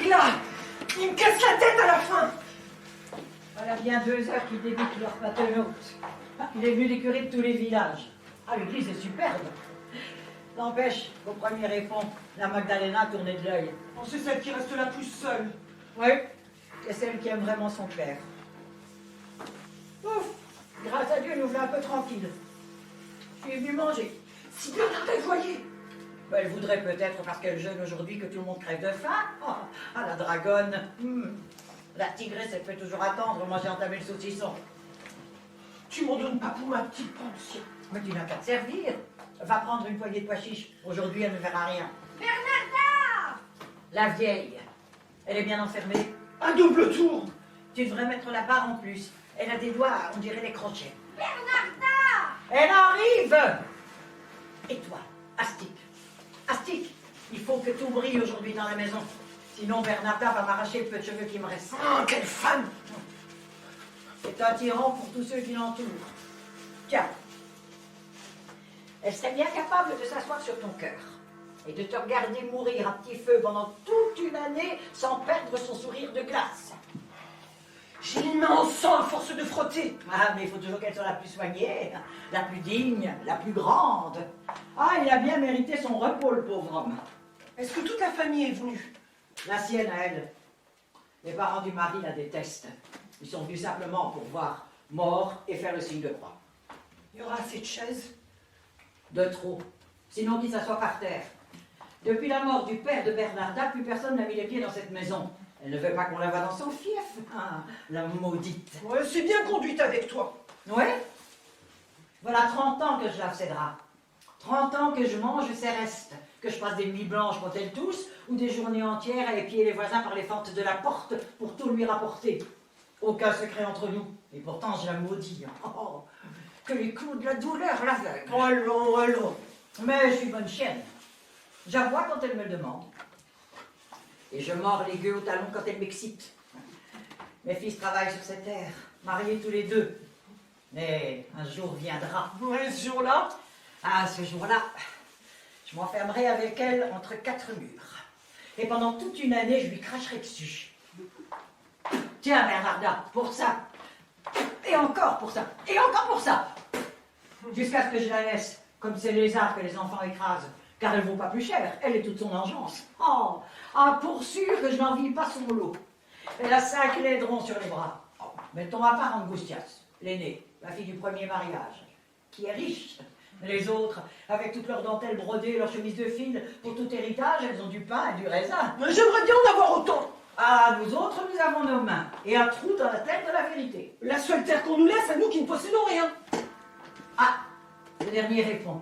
glas! Il me casse la tête à la fin! Voilà bien 2 heures qu'ils débutent leur paternoute. Il est venu les curés de tous les villages. Ah, l'église est superbe. N'empêche, au premier répond, la Magdalena tournait de l'œil. Oh, c'est celle qui reste la plus seule. Oui, c'est celle qui aime vraiment son père. Ouf, grâce à Dieu, nous voilà un peu tranquilles. Je suis venu manger. Si Bernarda le voyait! Ben, elle voudrait peut-être, parce qu'elle jeûne aujourd'hui, que tout le monde crève de faim. Oh, ah, la dragonne. La tigresse, elle peut toujours attendre. Moi, j'ai entamé le saucisson. Tu m'en donnes pas pour ma petite pension. Mais tu n'as qu'à te servir. Va prendre une poignée de pois chiches. Aujourd'hui, elle ne verra rien. Bernarda! La vieille. Elle est bien enfermée. Un double tour! Tu devrais mettre la barre en plus. Elle a des doigts, on dirait des crochets. Bernarda! Elle arrive! Et toi, Astic? Astic, il faut que tout brille aujourd'hui dans la maison. Sinon, Bernarda va m'arracher le peu de cheveux qui me restent. Oh, quelle femme! C'est un tyran pour tous ceux qui l'entourent. Tiens, elle serait bien capable de s'asseoir sur ton cœur et de te regarder mourir à petit feu pendant toute une année sans perdre son sourire de glace. J'ai les mains en sang à force de frotter. Ah, mais il faut toujours qu'elle soit la plus soignée, la plus digne, la plus grande. Ah, il a bien mérité son repos, le pauvre homme. Est-ce que toute la famille est venue? La sienne à elle. Les parents du mari la détestent. Ils sont venus simplement pour voir mort et faire le signe de croix. Il y aura assez de chaises? De trop. Sinon, qu'il s'assoit par terre. Depuis la mort du père de Bernarda, plus personne n'a mis les pieds dans cette maison. Elle ne veut pas qu'on la voie dans son fief. Ah, la maudite. Ouais, c'est bien conduite avec toi. Ouais. Voilà 30 ans que je lave ses draps. 30 ans que je mange ses restes. Que je passe des nuits blanches quand elle tousse, ou des journées entières à épier les voisins par les fentes de la porte pour tout lui rapporter. Aucun secret entre nous. Et pourtant, je la maudis. Oh, que les clous de la douleur l'aveuglent. Oh, allons, allons. Mais je suis bonne chienne. J'avoue quand elle me le demande. Et je mords les gueux au talon quand elle m'excite. Mes fils travaillent sur cette terre, mariés tous les deux. Mais un jour viendra. Ouais, ce jour-là? Ah, ce jour-là, je m'enfermerai avec elle entre 4 murs. Et pendant toute une année, je lui cracherai dessus. Tiens, Bernarda, pour ça. Et encore pour ça. Et encore pour ça. Jusqu'à ce que je la laisse, comme ces lézards que les enfants écrasent. Car elles ne vaut pas plus cher, elle est toute son engeance. Oh, ah, pour sûr que je n'envie pas son lot. Elle a 5 laidrons sur les bras. Oh, mettons à part Angoustias, l'aînée, la fille du premier mariage, qui est riche. Les autres, avec toutes leurs dentelles brodées, leurs chemises de fil, pour tout héritage, elles ont du pain et du raisin. Mais j'aimerais bien en avoir autant. Ah, nous autres, nous avons nos mains, et un trou dans la terre de la vérité. La seule terre qu'on nous laisse, à nous qui ne possédons rien. Ah, le dernier répond.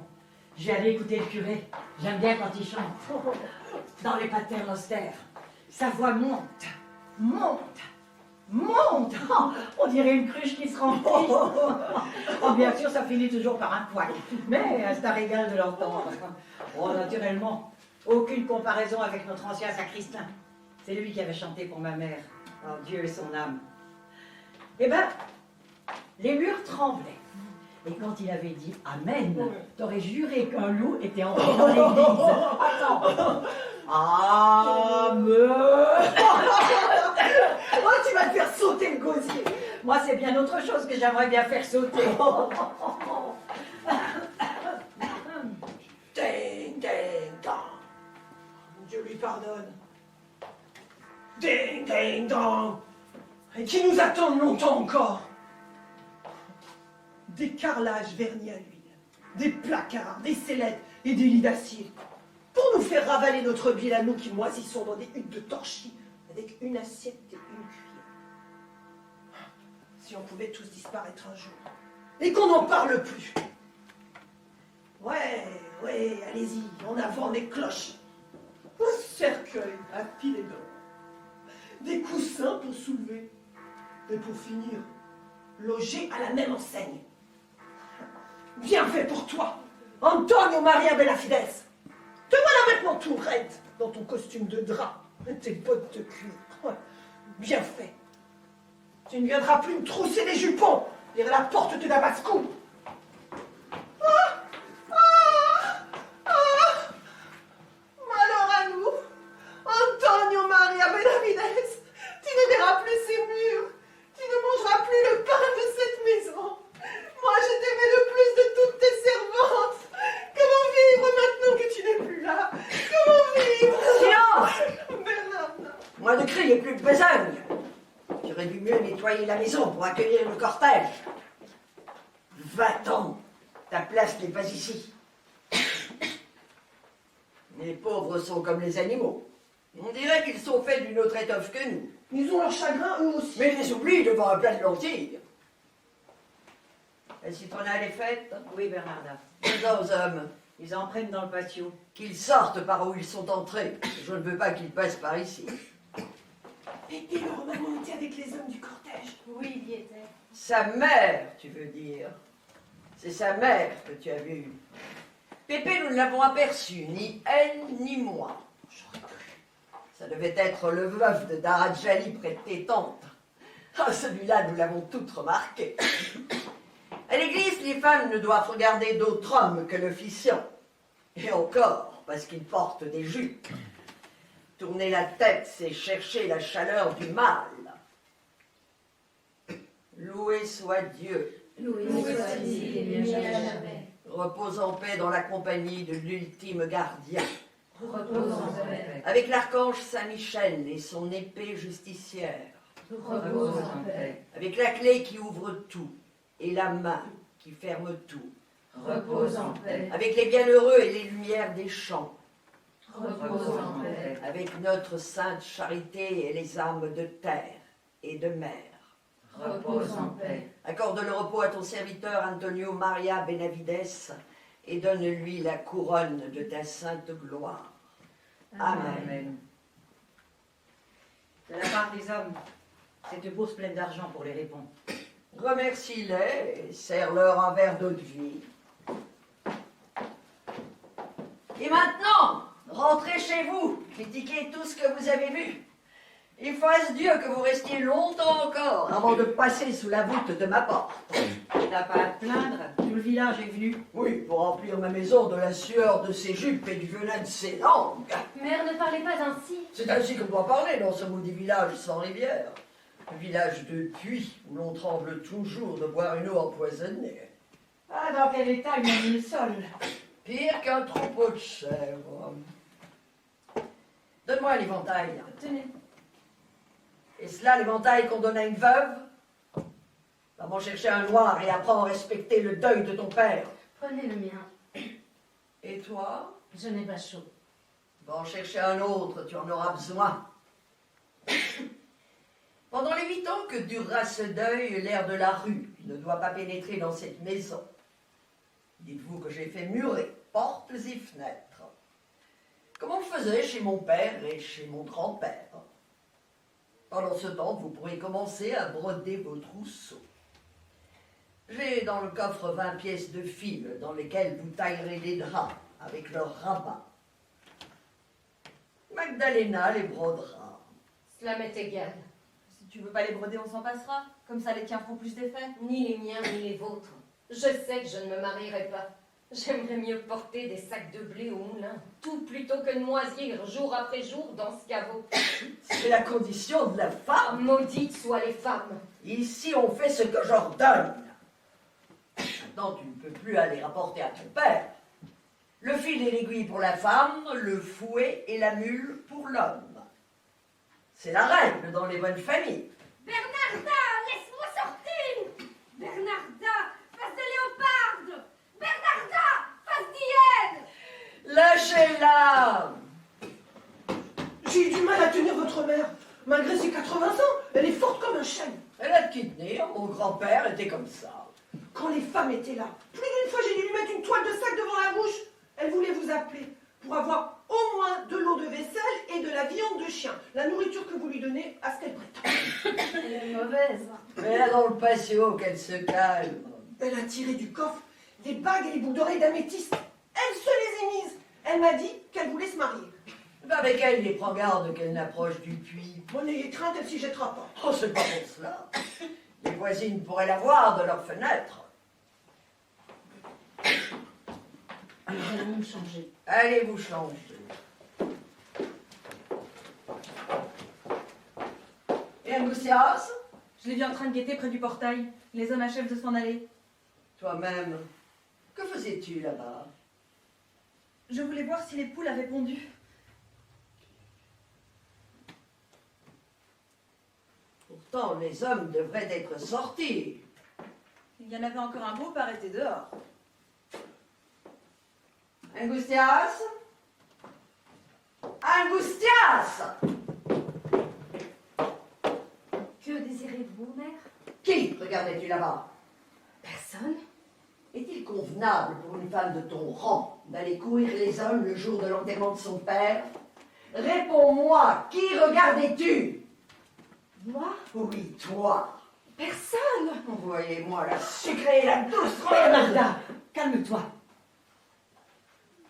Je vais aller écouter le curé. J'aime bien quand il chante. Dans les paternes austères. Sa voix monte, monte, monte. Oh, on dirait une cruche qui se remplit. Oh, bien sûr, ça finit toujours par un couac. Mais c'est un régal de l'entendre. Oh, naturellement, aucune comparaison avec notre ancien sacristain. C'est lui qui avait chanté pour ma mère. Oh, Dieu et son âme. Eh ben, les murs tremblaient. Et quand il avait dit Amen, t'aurais juré qu'un loup était entré dans l'église. Attends. Amen. Oh, tu vas te faire sauter le gosier. Moi, c'est bien autre chose que j'aimerais bien faire sauter. Ding, ding, dong. Dieu lui pardonne. Ding, ding, dong. Et qui nous attendent longtemps encore. Des carrelages vernis à l'huile, des placards, des sellettes et des lits d'acier. Pour nous faire ravaler notre bile à nous qui moisissons dans des huttes de torchis avec une assiette et une cuillère. Si on pouvait tous disparaître un jour et qu'on n'en parle plus. Ouais, allez-y, en avant des cloches. Un cercueil à piler d'or. Des coussins pour soulever. Et pour finir, loger à la même enseigne. Bien fait pour toi, Antonio Maria Bellafides. Te voilà maintenant tout raide dans ton costume de drap et tes bottes de cuir. Ouais, bien fait. Tu ne viendras plus me trousser les jupons derrière la porte de Damascus. Malheur à nous, Antonio Maria Bellafides. nettoyer la maison pour accueillir le cortège. Va-t'en, ta place n'est pas ici. Les pauvres sont comme les animaux. On dirait qu'ils sont faits d'une autre étoffe que nous. Ils ont leur chagrin, eux aussi. Mais ils les oublient devant un plat de lentilles. La citronnade est faite? Oui, Bernarda. Dis-en aux hommes Ils en prennent dans le patio. qu'ils sortent par où ils sont entrés. Je ne veux pas qu'ils passent par ici. Et leur maman était avec les hommes du cortège. Oui, il y était. Sa mère, tu veux dire. C'est sa mère que tu as vue. Pépé, nous ne l'avons aperçue, ni elle, ni moi. Ça devait être le veuf de Daradjali près de tes tantes. Ah, celui-là, nous l'avons toutes remarqué. À l'église, les femmes ne doivent regarder d'autres hommes que l'officiant. Et encore, parce qu'ils portent des jupes. Tourner la tête, c'est chercher la chaleur du mal. Loué soit Dieu. Louis soit-il et béni à jamais. Repose en paix dans la compagnie de l'ultime gardien. Repose en paix. Avec l'archange Saint-Michel et son épée justicière. Repose en paix. Avec la clé qui ouvre tout et la main qui ferme tout. Repose en paix. Avec les bienheureux et les lumières des champs. Repose en paix. Avec notre sainte charité et les âmes de terre et de mer. Repose en paix. Accorde le repos à ton serviteur Antonio Maria Benavides et donne-lui la couronne de ta sainte gloire. Amen. De la part des hommes, cette bourse pleine d'argent pour les répons. Remercie-les et sers-leur un verre d'eau de vie. Et maintenant, rentrez chez vous, critiquez tout ce que vous avez vu. Et fasse Dieu que vous restiez longtemps encore avant de passer sous la voûte de ma porte. Tu n'as pas à te plaindre, tout le village est venu. Oui, pour remplir ma maison de la sueur de ses jupes et du venin de ses langues. Mère, ne parlez pas ainsi. C'est ainsi qu'on doit parler dans ce maudit village sans rivière. Un village de puits où l'on tremble toujours de boire une eau empoisonnée. Ah, dans quel état il a mis le sol? Pire qu'un troupeau de chèvres. Donne-moi l'éventail. Tenez. Est-ce là l'éventail qu'on donne à une veuve? Va m'en chercher un noir et apprends à respecter le deuil de ton père. Prenez le mien. Et toi? Je n'ai pas chaud. Va en chercher un autre, tu en auras besoin. Pendant les 8 ans que durera ce deuil, l'air de la rue ne doit pas pénétrer dans cette maison. Dites-vous que j'ai fait murer portes et fenêtres, comme on le faisait chez mon père et chez mon grand-père. Pendant ce temps, vous pourrez commencer à broder vos trousseaux. J'ai dans le coffre 20 pièces de fil dans lesquelles vous taillerez des draps avec leur rabat. Magdalena les brodera. Cela m'est égal. Si tu veux pas les broder, on s'en passera. Comme ça, les tiens feront plus d'effet. Ni les miens, ni les vôtres. Je sais que je ne me marierai pas. J'aimerais mieux porter des sacs de blé au moulin, tout plutôt que de moisir jour après jour dans ce caveau. C'est la condition de la femme. Maudites soient les femmes. Ici, on fait ce que j'ordonne. Maintenant, tu ne peux plus aller rapporter à ton père. Le fil et l'aiguille pour la femme, le fouet et la mule pour l'homme. C'est la règle dans les bonnes familles. Bernarda, laisse-moi sortir. Bernarda, face de léoparde. Bernarda, face d'hyène. Lâchez-la! J'ai eu du mal à tenir votre mère. Malgré ses 80 ans, elle est forte comme un chêne. Elle a de qui tenir, mon grand-père était comme ça. Quand les femmes étaient là, plus d'une fois j'ai dû lui mettre une toile de sac devant la bouche. Elle voulait vous appeler pour avoir au moins de l'eau de vaisselle et de la viande de chien. La nourriture que vous lui donnez, à ce qu'elle prétend. Elle est mauvaise. Mais là, dans le patio, qu'elle se calme. Elle a tiré du coffre des bagues et les boucles d'oreilles d'améthyste. Elle se les est mises. Elle m'a dit qu'elle voulait se marier. Avec elle, il prend garde qu'elle n'approche du puits. Bon, n'ayez crainte, elle s'y jettera pas. Oh, c'est pas pour cela. Les voisines pourraient la voir de leur fenêtre. Nous allons nous changer. Allez vous changer. Et Angoustias, Je l'ai vu en train de guetter près du portail. Les hommes achèvent de s'en aller. toi-même, que faisais-tu là-bas? Je voulais voir si les poules avaient pondu. Pour Pourtant, les hommes devraient être sortis. Il y en avait encore un groupe arrêté dehors. Angustias? Angustias! Que désirez-vous, mère? Qui regardais-tu là-bas? Personne. Est-il convenable pour une femme de ton rang d'aller courir les hommes le jour de l'enterrement de son père? Réponds-moi, qui regardais-tu? Moi? Oui, toi. Personne. Envoyez-moi la sucrée et la douce. Bernarda, calme-toi.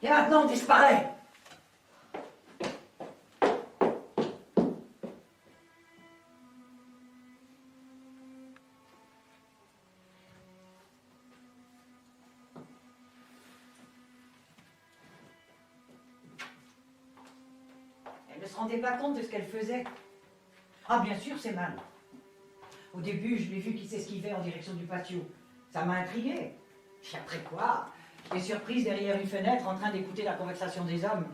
Et maintenant, disparais. Elle ne se rendait pas compte de ce qu'elle faisait. Ah, bien sûr, c'est mal. Au début, je l'ai vu qui s'esquivait en direction du patio. Ça m'a intriguée. Puis après quoi, je l'ai surprise derrière une fenêtre en train d'écouter la conversation des hommes.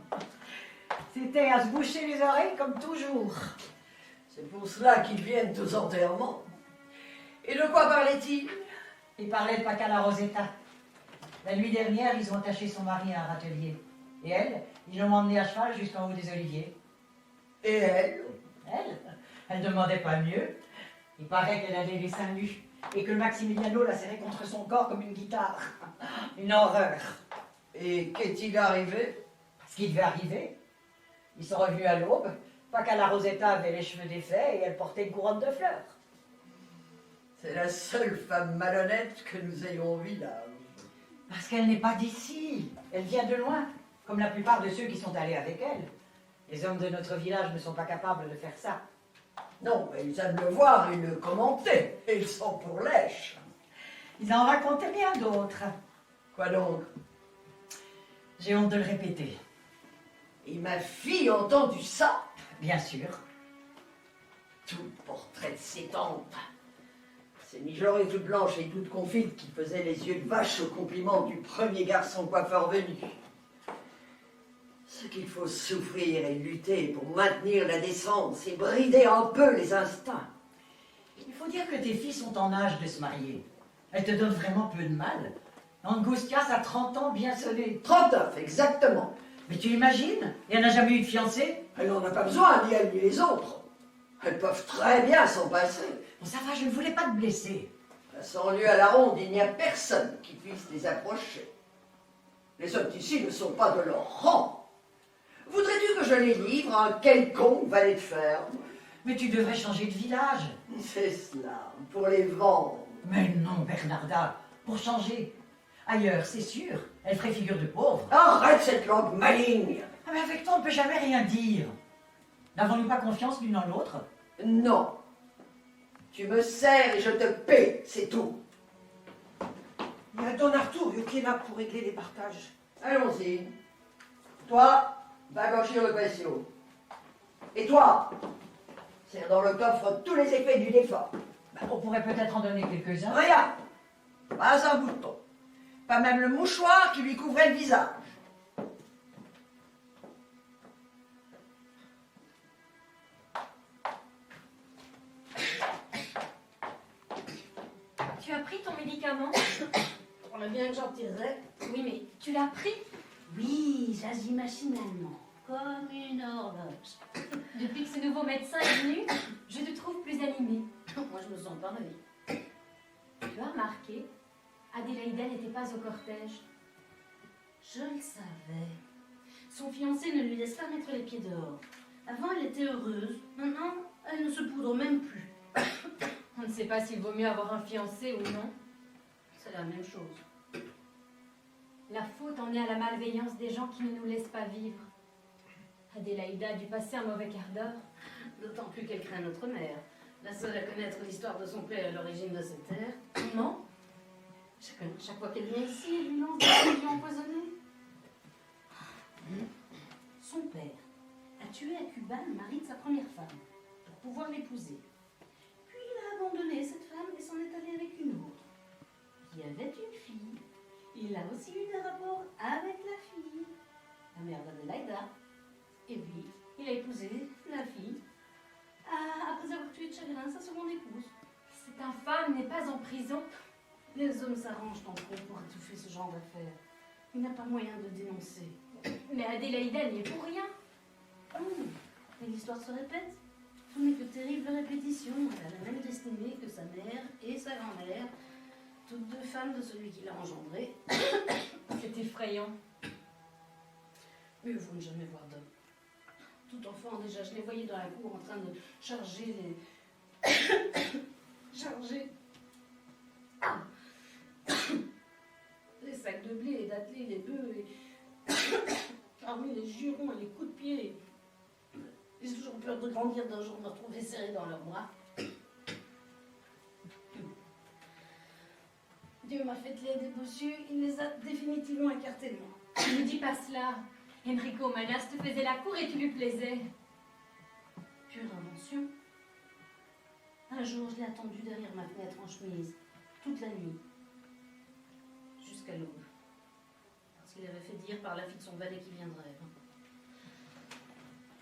C'était à se boucher les oreilles comme toujours. C'est pour cela qu'ils viennent aux enterrements. Et de quoi parlait-il? Il parlait de Pacala Rosetta. La nuit dernière, ils ont attaché son mari à un râtelier. Et elle, ils l'ont emmenée à cheval jusqu'en haut des oliviers. Et elle? Elle ne demandait pas mieux. Il paraît qu'elle avait les seins nus et que Maximiliano la serrait contre son corps comme une guitare. Une horreur. Et qu'est-il arrivé? Ce qui devait arriver. Ils sont revenus à l'aube. Pacala Rosetta avait les cheveux défaits et elle portait une couronne de fleurs. C'est la seule femme malhonnête que nous ayons au village. Parce qu'elle n'est pas d'ici. Elle vient de loin, comme la plupart de ceux qui sont allés avec elle. Les hommes de notre village ne sont pas capables de faire ça. Non, mais ils aiment le voir et le commenter. Et ils sont pour lèches. Ils en racontaient bien d'autres. Quoi donc? J'ai honte de le répéter. Et ma fille a entendu ça? Bien sûr. Tout le portrait de ses tantes. C'est mijaurée toute blanche et toute confite qui faisait les yeux de vache au compliment du premier garçon coiffeur venu. Ce qu'il faut souffrir et lutter pour maintenir la décence et brider un peu les instincts. Il faut dire que tes filles sont en âge de se marier. Elles te donnent vraiment peu de mal. Angustias a 30 ans bien sonné. 39, exactement. Mais tu imagines? Elle n'a jamais eu de fiancé? Elle n'en a pas besoin, ni elle ni les autres. Elles peuvent très bien s'en passer. Bon, ça va, je ne voulais pas te blesser. Sans lieu à la ronde, il n'y a personne qui puisse les approcher. Les hommes d'ici ne sont pas de leur rang. Voudrais-tu que je les livre à un quelconque valet de ferme? Mais tu devrais changer de village. C'est cela, pour les vendre. Mais non, Bernarda, pour changer. Ailleurs, c'est sûr, elle ferait figure de pauvre. Arrête cette langue maligne. Ah, mais avec toi, on ne peut jamais rien dire. N'avons-nous pas confiance l'une en l'autre? Non. Tu me sers et je te paie, c'est tout. Il y a Don Arturo qui est là pour régler les partages. Allons-y. Toi, va gauchir le patio. Et toi, serre dans le coffre tous les effets du défunt. Bah, on pourrait peut-être en donner quelques-uns. Rien. Pas un bouton. Pas même le mouchoir qui lui couvrait le visage. Tu as pris ton médicament? On a bien que j'en tirerais. Oui, mais tu l'as pris? Oui, j'agis machinalement, comme une horloge. Depuis que ce nouveau médecin est venu, je te trouve plus animée. Moi, je me sens pareil. Tu as remarqué, Adélaïda n'était pas au cortège. Je le savais. Son fiancé ne lui laisse pas mettre les pieds dehors. Avant, elle était heureuse. Maintenant, elle ne se poudre même plus. On ne sait pas s'il vaut mieux avoir un fiancé ou non. C'est la même chose. La faute en est à la malveillance des gens qui ne nous laissent pas vivre. Adélaïda a dû passer un mauvais quart d'heure. D'autant plus qu'elle craint notre mère. La seule à connaître l'histoire de son père et l'origine de cette terre. Non? Chaque fois qu'elle vient ici, elle lui lance des millions empoisonnés. Son père a tué à Cuba le mari de sa première femme pour pouvoir l'épouser. Puis il a abandonné cette femme et s'en est allé avec une autre. Il y avait une fille. Il a aussi eu des rapports avec la fille, la mère d'Adélaïda. Et puis, il a épousé la fille. Après avoir tué de chagrin sa seconde épouse. Cette infâme n'est pas en prison. Les hommes s'arrangent entre eux pour étouffer ce genre d'affaires. Il n'a pas moyen de dénoncer. Mais Adélaïda n'y est pour rien. Et l'histoire se répète. Ce n'est que terrible répétition. Elle a la même destinée que sa mère et sa grand-mère, toutes deux femmes de celui qui l'a engendrée. C'est effrayant. Mieux vaut ne jamais voir d'homme. Tout enfant, déjà, je les voyais dans la cour en train de charger les... charger... les sacs de blé, les dattelés, les bœufs, parmi les jurons et les coups de pied. J'ai toujours peur de grandir d'un jour, me retrouver serré dans leurs bras. Dieu m'a fait lier des bossus, il les a définitivement écartés de moi. Ne dis pas cela. Enrico Manas te faisait la cour et tu lui plaisais. Pure invention. Un jour, je l'ai attendu derrière ma fenêtre en chemise, toute la nuit, jusqu'à l'aube. Parce qu'il avait fait dire par la fille de son valet qu'il viendrait.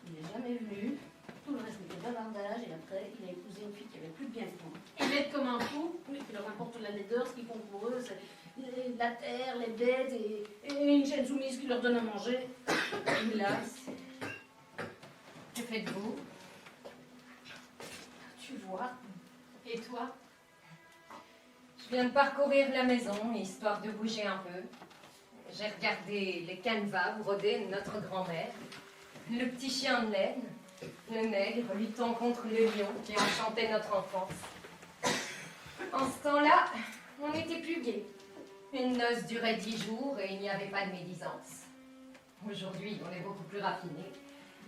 Il n'est jamais venu. Tout le reste était bavardage et après, il a épousé une fille qui avait plus de bien que moi. Et bête comme un fou. Oui, qui leur importe la laideur, ce qui compte pour eux, c'est la terre, les bêtes et une chaîne soumise qui leur donne à manger. Hélas. Que faites-vous? Tu vois. Et toi? Je viens de parcourir la maison, histoire de bouger un peu. J'ai regardé les canevas brodés de notre grand-mère, le petit chien de laine, le nègre luttant contre le lion qui enchantait notre enfance. En ce temps-là, on était plus gais. Une noce durait 10 jours et il n'y avait pas de médisance. Aujourd'hui, on est beaucoup plus raffinés.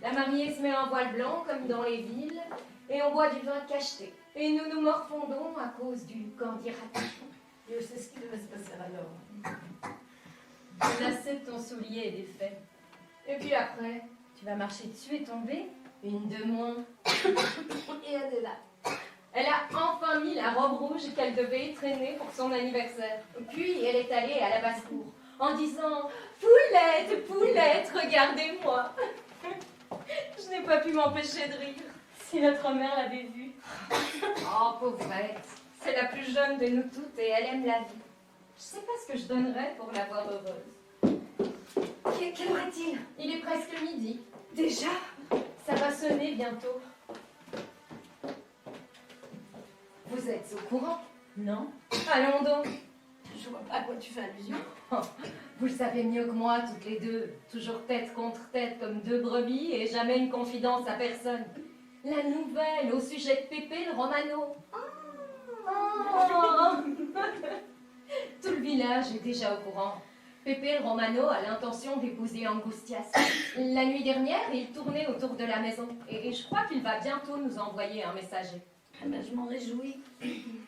La mariée se met en voile blanc comme dans les villes et on boit du vin de cacheté. Et nous nous morfondons à cause du candidat. Dieu sait ce qui devait se passer alors. Le lacet de ton soulier est défait. Et puis après, tu vas marcher dessus et tomber. Une de moins. Et elle est là. Elle a enfin mis la robe rouge qu'elle devait traîner pour son anniversaire. Puis elle est allée à la basse-cour en disant « Poulette, Poulette, regardez-moi !» Je n'ai pas pu m'empêcher de rire. Si notre mère l'avait vue. Oh, pauvrette. C'est la plus jeune de nous toutes et elle aime la vie. Je sais pas ce que je donnerais pour la voir heureuse. Quelle heure est-il? Il est presque midi. Déjà? Ça va sonner bientôt. Vous êtes au courant? Non? Allons donc. Je vois pas à quoi tu fais allusion. Vous le savez mieux que moi, toutes les deux. Toujours tête contre tête comme deux brebis et jamais une confidence à personne. La nouvelle au sujet de Pépé le Romano. Oh. Tout le village est déjà au courant. Pépé le Romano a l'intention d'épouser Angustias. La nuit dernière, il tournait autour de la maison. Et je crois qu'il va bientôt nous envoyer un messager. Eh ben, je m'en réjouis.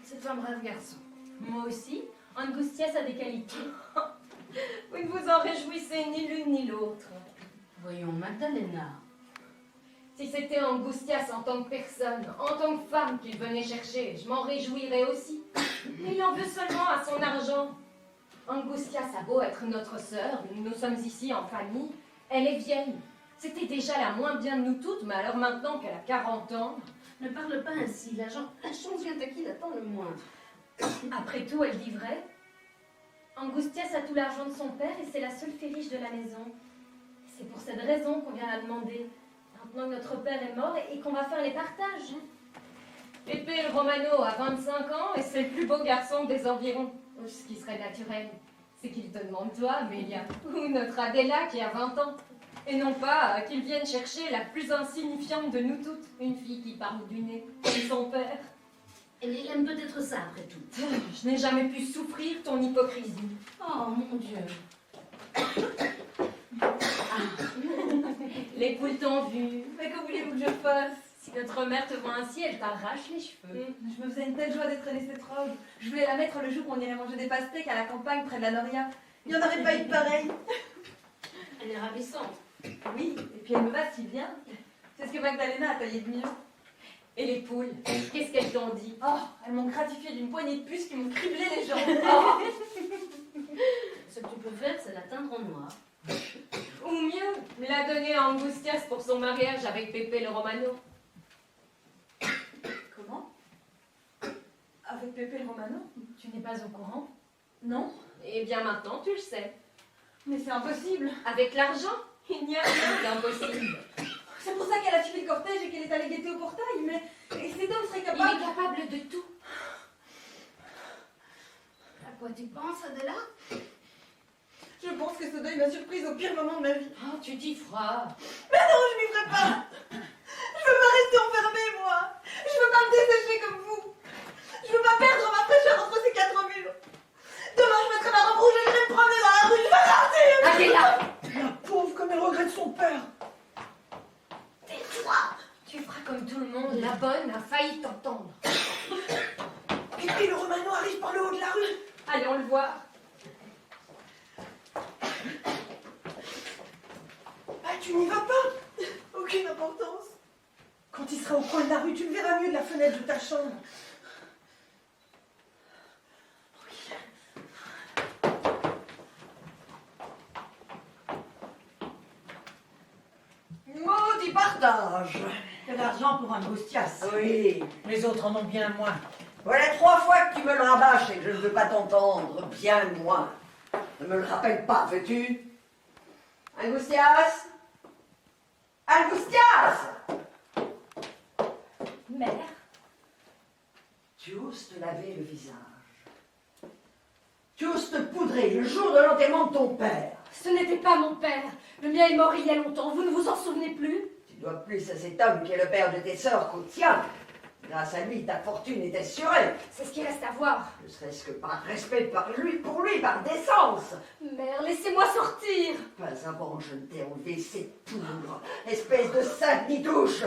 C'est un brave garçon. Moi aussi, Angustias a des qualités. Vous ne vous en réjouissez ni l'une ni l'autre. Voyons, Magdalena. Si c'était Angustias en tant que personne, en tant que femme qu'il venait chercher, je m'en réjouirais aussi. Mais il en veut seulement à son argent. Angustias a beau être notre sœur, nous sommes ici en famille, elle est vieille. C'était déjà la moins bien de nous toutes, mais alors maintenant qu'elle a 40 ans... Ne parle pas ainsi, la chance vient à qui l'attend le moins. Après tout, elle dit vrai. Angustias a tout l'argent de son père et c'est la seule fille riche de la maison. C'est pour cette raison qu'on vient la demander. Maintenant que notre père est mort et qu'on va faire les partages. Pépé le Romano a 25 ans et c'est le plus beau garçon des environs. Ce qui serait naturel, c'est qu'il te demande toi, Amélia, ou notre Adéla qui a 20 ans. Et non pas qu'il vienne chercher la plus insignifiante de nous toutes, une fille qui parle du nez, comme son père. Et il aime peut-être ça, après tout. Je n'ai jamais pu souffrir ton hypocrisie. Oh, mon Dieu. Les poules t'ont vu. Mais que voulez-vous que je fasse? Si notre mère te voit ainsi, elle t'arrache les cheveux. Je me faisais une telle joie d'être traînée cette robe. Je voulais la mettre le jour où on irait manger des pastèques à la campagne près de la Noria. Il n'y en aurait pas eu de pareil. Elle est ravissante. Oui, et puis elle me va si bien. C'est ce que Magdalena a taillé de mieux. Et les poules, qu'est-ce qu'elles t'ont dit? Oh, elles m'ont gratifié d'une poignée de puces qui m'ont criblé les jambes. Oh. Ce que tu peux faire, c'est la teindre en noir. Ou mieux, la donner à Angustias pour son mariage avec Pépé le Romano. Comment? Ah Avec Pépé le Romano? Tu n'es pas au courant? Non. Eh bien maintenant, tu le sais. Mais c'est impossible. Avec l'argent, il n'y a rien d'impossible. C'est pour ça qu'elle a suivi le cortège et qu'elle est allée guetter au portail, mais cet homme serait Il capable... est capable de tout. À quoi tu penses, Adela? Je pense que ce deuil m'a surprise au pire moment de ma vie. Oh, tu t'y feras. Mais non, je m'y ferai pas. Je veux pas rester enfermée, moi. Je veux pas me dessécher comme vous. Je veux pas perdre ma fraîcheur entre ces quatre murs. Demain, je mettrai ma robe rouge et je vais me promener dans la rue. Je vais partir. Adela! La pauvre, comme elle regrette son père. Tais-toi! Tu feras comme tout le monde. La bonne a failli t'entendre. Pépé le Romano arrive par le haut de la rue. Allez, on le voit. Ah, tu n'y vas pas. Aucune importance. Quand il sera au coin de la rue, tu le verras mieux de la fenêtre de ta chambre. Maudit partage. De l'argent pour un Goustias. Oui. Les autres en ont bien moins. Voilà 3 fois que tu me le rabâches et que je ne veux pas t'entendre. Bien moins. Ne me le rappelle pas, veux-tu? Angoustias? Angoustias! Mère? Tu oses te laver le visage. Tu oses te poudrer le jour de l'enterrement de ton père. Ce n'était pas mon père. Le mien est mort il y a longtemps. Vous ne vous en souvenez plus? Tu dois plus à cet homme qui est le père de tes sœurs qu'au tien. Grâce à lui, ta fortune est assurée. C'est ce qui reste à voir. Ne serait-ce que par respect pour lui, par décence. Mère, laissez-moi sortir. Pas avant je ne t'ai enlevé ces poudres, espèce de sainte nitouche,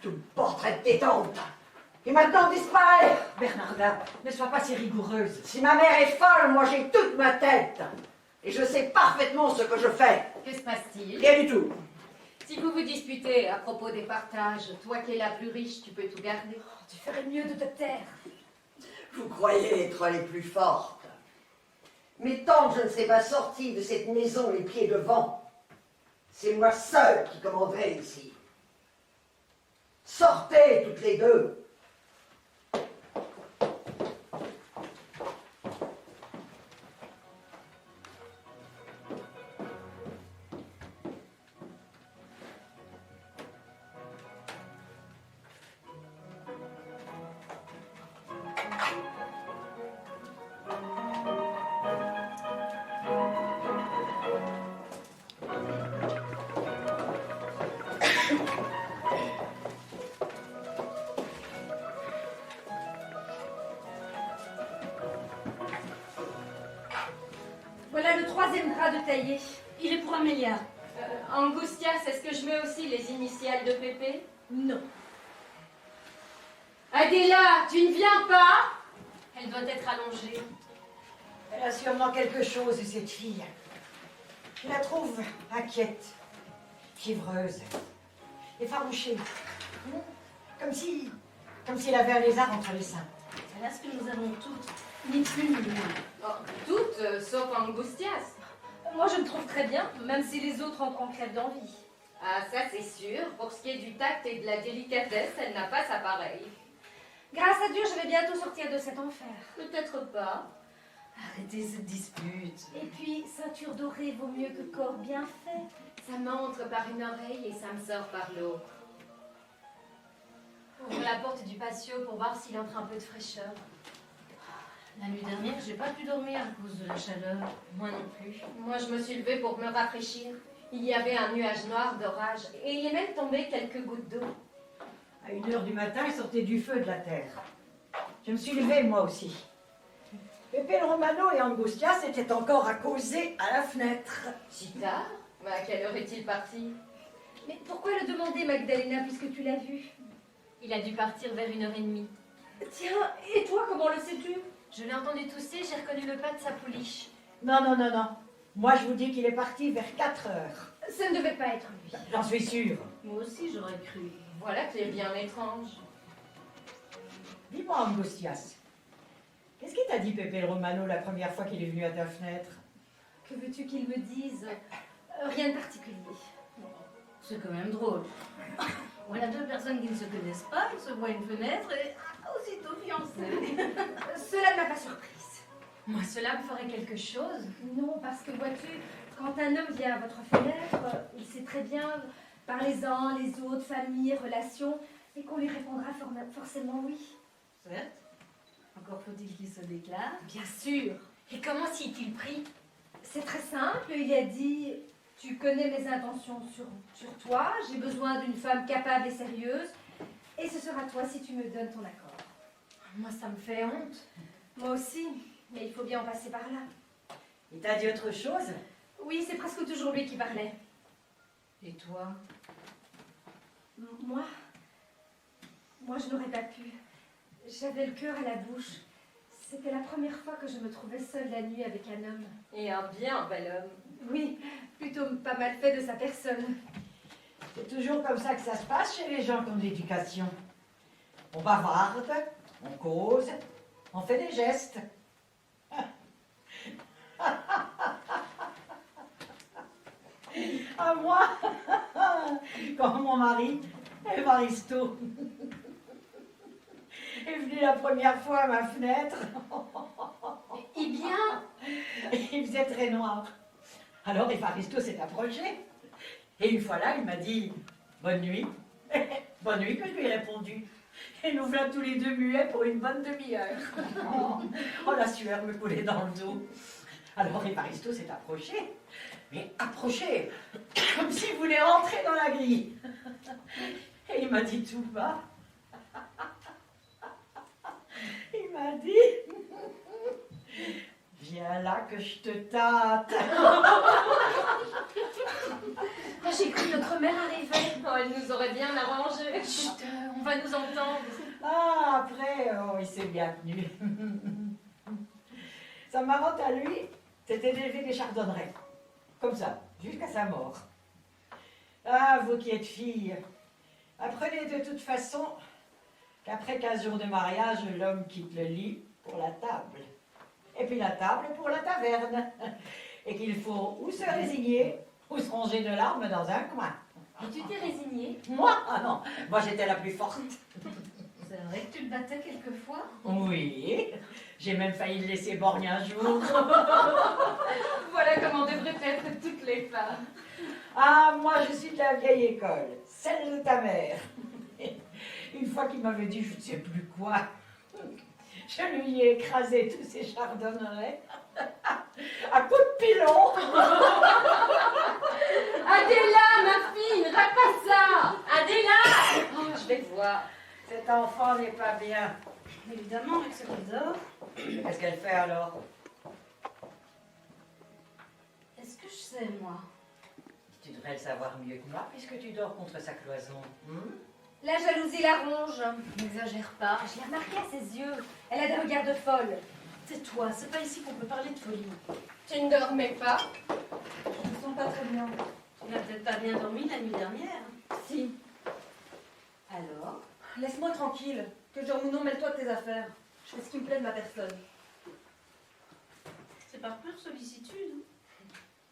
tout le portrait de tes tantes, qui maintenant disparaît. Bernarda, ne sois pas si rigoureuse. Si ma mère est folle, moi j'ai toute ma tête, et je sais parfaitement ce que je fais. Que se passe-t-il? Rien du tout. Si vous vous disputez à propos des partages, toi qui es la plus riche, tu peux tout garder. Tu ferais mieux de te taire. Vous croyez être les plus fortes. Mais tant que je ne sais pas sortir de cette maison les pieds devant, c'est moi seule qui commanderai ici. Sortez toutes les deux. Voilà le 3e drap de taillé. Il est pour Amélia. Angoustias, est-ce que je mets aussi les initiales de Pépé? Non. Adela, tu ne viens pas? Elle doit être allongée. Elle a sûrement quelque chose, cette fille. Je la trouve inquiète, fiévreuse, effarouchée. Comme si elle avait un lézard entre les seins. Voilà ce que nous avons toutes, ni plus ni moins. Oh, toutes, sauf Angoustias. Moi, je me trouve très bien, même si les autres en crèvent d'envie. Ah, ça c'est sûr. Pour ce qui est du tact et de la délicatesse, elle n'a pas sa pareille. Grâce à Dieu, je vais bientôt sortir de cet enfer. Peut-être pas. Arrêtez cette dispute. Et puis, ceinture dorée vaut mieux que corps bien fait. Ça m'entre par une oreille et ça me sort par l'autre. Ouvre la porte du patio pour voir s'il entre un peu de fraîcheur. La nuit dernière, j'ai pas pu dormir à cause de la chaleur. Moi non plus. Moi, je me suis levée pour me rafraîchir. Il y avait un nuage noir d'orage et il est même tombé quelques gouttes d'eau. À 1h du matin, il sortait du feu de la terre. Je me suis levée, moi aussi. Pépé le Romano et Angoustias étaient encore à causer à la fenêtre. Si tard? Mais à quelle heure est-il parti? Mais pourquoi le demander, Magdalena, puisque tu l'as vu? Il a dû partir vers 1h30. Tiens, et toi, comment le sais-tu? Je l'ai entendu tousser, j'ai reconnu le pas de sa pouliche. Non. Moi, je vous dis qu'il est parti vers 4h. Ça ne devait pas être lui. J'en suis sûre. Moi aussi, j'aurais cru. Voilà qui est bien étrange. Dis-moi, Angoustias, qu'est-ce qu'il t'a dit, Pépé le Romano, la première fois qu'il est venu à ta fenêtre? Que veux-tu qu'il me dise? Rien de particulier. C'est quand même drôle. Voilà deux personnes qui ne se connaissent pas, ils se voient une fenêtre et aussitôt fiancés. Cela ne m'a pas surprise. Moi, cela me ferait quelque chose. Non, parce que vois-tu, quand un homme vient à votre fenêtre, il sait très bien, par les uns, les autres, famille, relations, et qu'on lui répondra forcément oui. Certes. Encore faut-il qu'il se déclare. Bien sûr. Et comment s'y est-il pris? C'est très simple, il a dit, tu connais mes intentions sur toi, j'ai besoin d'une femme capable et sérieuse, et ce sera toi si tu me donnes ton accord. Moi, ça me fait honte. Moi aussi, mais il faut bien en passer par là. Il t'a dit autre chose? Oui, c'est presque toujours lui qui parlait. Et toi? Moi, je n'aurais pas pu. J'avais le cœur à la bouche. C'était la première fois que je me trouvais seule la nuit avec un homme. Et un bien bel homme. Oui, plutôt pas mal fait de sa personne. C'est toujours comme ça que ça se passe chez les gens qui ont de l'éducation. On bavarde, on cause, on fait des gestes. À moi, quand mon mari, Evaristo, est venu la première fois à ma fenêtre, Eh bien, il faisait très noir. Alors Evaristo s'est approché. Et une fois là, il m'a dit « Bonne nuit ». Bonne nuit que je lui ai répondu. Et nous voilà tous les deux muets pour une bonne demi-heure. Oh, la sueur me coulait dans le dos. Alors Evaristo s'est approché. Mais approché, comme s'il voulait rentrer dans la grille. Et il m'a dit tout bas. Il m'a dit « Viens là que je te tâte ». ah, j'ai cru notre mère arriver. Oh, elle nous aurait bien arrangé. Chut, on va nous entendre. Ah, après, oh, il s'est bien tenu. Sa marotte à lui, c'était d'élever des chardonnerets. Comme ça, jusqu'à sa mort. Ah, vous qui êtes filles, apprenez de toute façon qu'après 15 jours de mariage, l'homme quitte le lit pour la table. Et puis la table pour la taverne. Et qu'il faut ou se résigner, ou se ronger de larmes dans un coin. Et tu t'es résignée? Moi? Ah non, moi j'étais la plus forte. C'est vrai que tu le battais quelquefois? Oui, j'ai même failli le laisser borgne un jour. Voilà comment devraient être toutes les femmes. Ah, moi je suis de la vieille école, celle de ta mère. Une fois qu'il m'avait dit je ne sais plus quoi, je lui ai écrasé tous ses chardonnerets à coups de pilon. Adéla, ma fille, ne rate pas ça. Adéla. Oh, je vais te voir. Cet enfant n'est pas bien. Évidemment, avec ce qu'il dort. Qu'est-ce qu'elle fait alors? Est-ce que je sais, moi? Tu devrais le savoir mieux que moi puisque tu dors contre sa cloison. La jalousie la ronge. N'exagère pas. Je l'ai remarqué à ses yeux. Elle a des regards de folle. Tais-toi, c'est pas ici qu'on peut parler de folie. Tu ne dormais pas? Je me sens pas très bien. Tu n'as peut-être pas bien dormi la nuit dernière. Si. Alors? Laisse-moi tranquille. Que je dorme ou non, mêle-toi de tes affaires. Je fais ce qui me plaît de ma personne. C'est par pure sollicitude.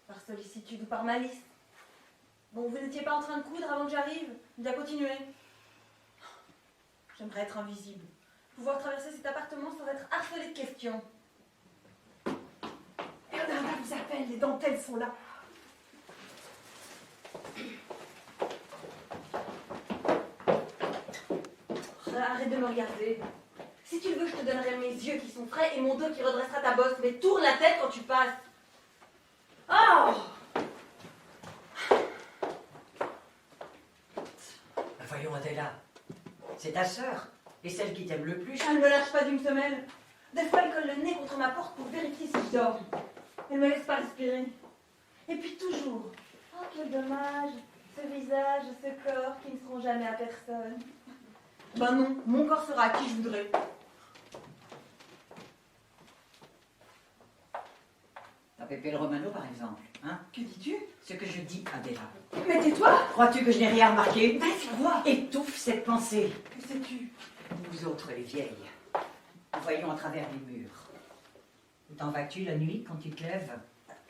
Par sollicitude ou par malice. Bon, vous n'étiez pas en train de coudre avant que j'arrive? Bien continuer. J'aimerais être invisible. Pouvoir traverser cet appartement sans être harcelée de questions. Bernarda vous appelle, les dentelles sont là. Arrête de me regarder. Si tu le veux, je te donnerai mes yeux qui sont frais et mon dos qui redressera ta bosse. Mais tourne la tête quand tu passes. Oh! Voyons Adéla, c'est ta sœur et celle qui t'aime le plus. Elle ne me lâche pas d'une semaine. Des fois, elle colle le nez contre ma porte pour vérifier si je dors. Elle me laisse pas respirer. Et puis toujours. Oh, quel dommage. Ce visage, ce corps qui ne seront jamais à personne. Ben non, mon corps sera à qui je voudrais. T'as Pépé le Romano par exemple, hein? Que dis-tu? Ce que je dis, Adéla. Mais tais-toi! Crois-tu que je n'ai rien remarqué? Vas-y, vois! Étouffe cette pensée. Que sais-tu? Vous autres les vieilles, nous voyons à travers les murs. Où t'en vas-tu la nuit quand tu te lèves?